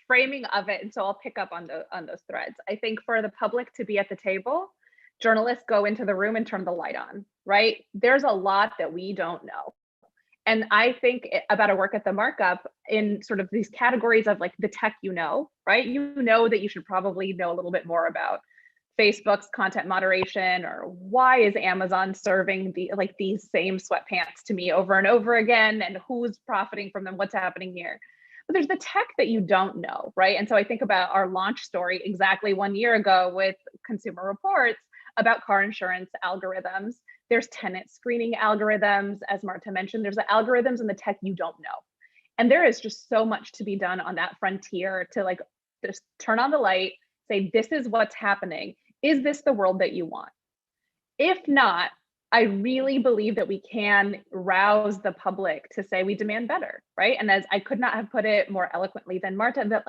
framing of it, and so I'll pick up on those threads. I think for the public to be at the table, journalists go into the room and turn the light on, right? There's a lot that we don't know. And I think about our work at the Markup in sort of these categories of the tech, right? That you should probably know a little bit more about Facebook's content moderation, or why is Amazon serving these same sweatpants to me over and over again, and who's profiting from them, what's happening here. But there's the tech that you don't know, right? And so I think about our launch story exactly 1 year ago with Consumer Reports about car insurance algorithms. There's tenant screening algorithms, as Marta mentioned. There's the algorithms and the tech you don't know. And there is just so much to be done on that frontier to just turn on the light, say, this is what's happening. Is this the world that you want? If not, I really believe that we can rouse the public to say we demand better, right? And as I could not have put it more eloquently than Marta, that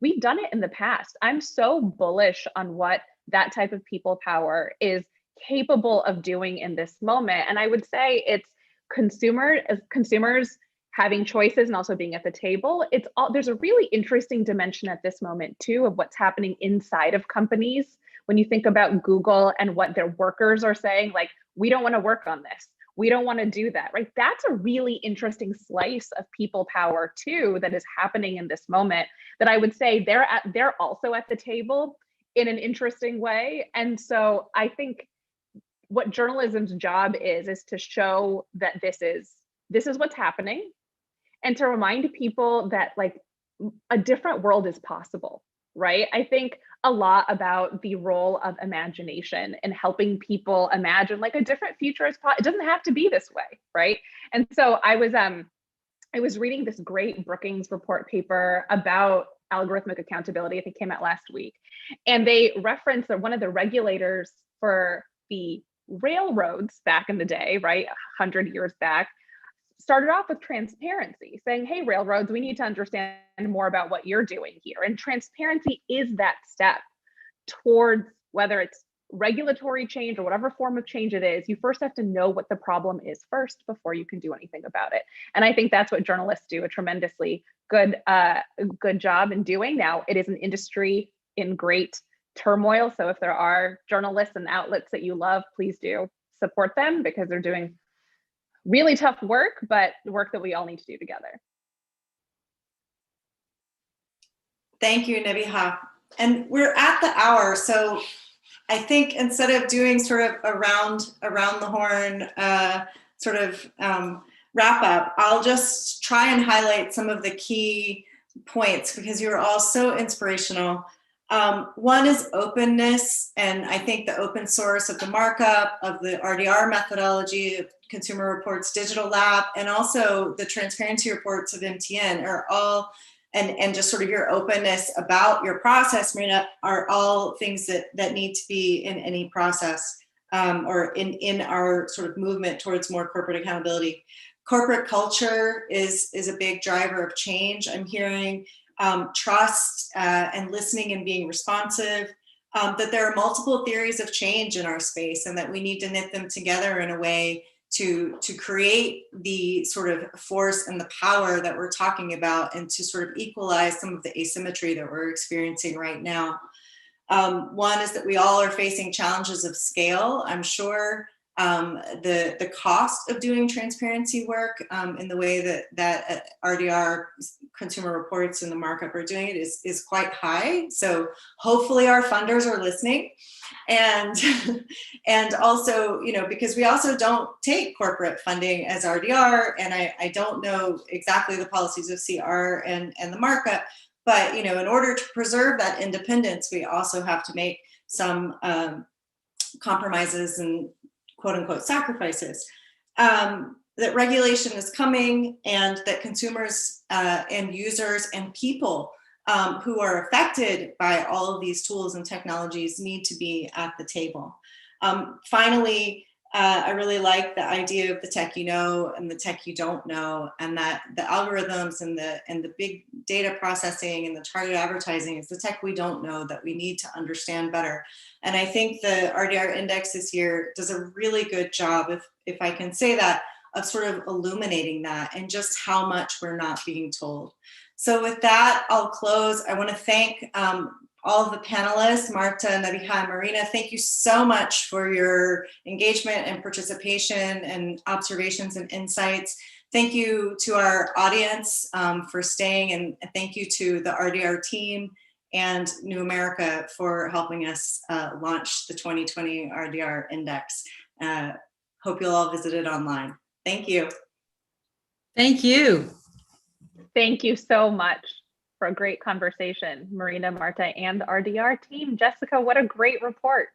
we've done it in the past. I'm so bullish on what that type of people power is capable of doing in this moment. And I would say it's consumers having choices and also being at the table. There's a really interesting dimension at this moment too of what's happening inside of companies. When you think about Google and what their workers are saying, we don't want to work on this. We don't want to do that, right? That's a really interesting slice of people power too that is happening in this moment, that I would say they're also at the table in an interesting way. And so I think what journalism's job is to show that this is what's happening, and to remind people that a different world is possible, right? I think a lot about the role of imagination and helping people imagine like a different future is possible. It doesn't have to be this way, right? And so I was reading this great Brookings report paper about algorithmic accountability. I think it came out last week. And they referenced that one of the regulators for the railroads back in the day, right, 100 years back, started off with transparency, saying, hey, railroads, we need to understand more about what you're doing here. And transparency is that step towards whether it's regulatory change or whatever form of change it is. You first have to know what the problem is first before you can do anything about it. And I think that's what journalists do a tremendously good job in doing. Now, it is an industry in great turmoil. So if there are journalists and outlets that you love, please do support them, because they're doing really tough work, but work that we all need to do together. Thank you, Nabi. And we're at the hour, so I think instead of doing sort of around the horn wrap up, I'll just try and highlight some of the key points, because you are all so inspirational. One is openness, and I think the open source of the markup, of the RDR methodology, of Consumer Reports Digital Lab, and also the transparency reports of MTN are all, and just sort of your openness about your process, Marina, are all things that need to be in any process, or in our sort of movement towards more corporate accountability. Corporate culture is a big driver of change. I'm hearing trust and listening and being responsive, that there are multiple theories of change in our space, and that we need to knit them together in a way to create the sort of force and the power that we're talking about, and to sort of equalize some of the asymmetry that we're experiencing right now. One is that we all are facing challenges of scale. I'm sure the cost of doing transparency work in the way that RDR Consumer Reports and the markup are doing it is quite high. So hopefully our funders are listening. And also, because we also don't take corporate funding as RDR, and I don't know exactly the policies of CR and the markup, but in order to preserve that independence, we also have to make some compromises and quote unquote sacrifices. That regulation is coming, and that consumers and users and people who are affected by all of these tools and technologies need to be at the table. Finally, I really like the idea of the tech you know and the tech you don't know, and that the algorithms and the big data processing and the targeted advertising is the tech we don't know that we need to understand better. And I think the RDR Index this year does a really good job, if I can say that, of sort of illuminating that and just how much we're not being told. So with that, I'll close. I want to thank all of the panelists, Marta, Nabi, and Marina. Thank you so much for your engagement and participation and observations and insights. Thank you to our audience for staying, and thank you to the RDR team and New America for helping us launch the 2020 RDR Index. Hope you'll all visit it online. Thank you. Thank you. Thank you so much for a great conversation, Marina, Marta, and the RDR team. Jessica, what a great report.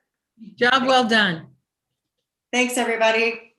Job well done. Thanks, everybody.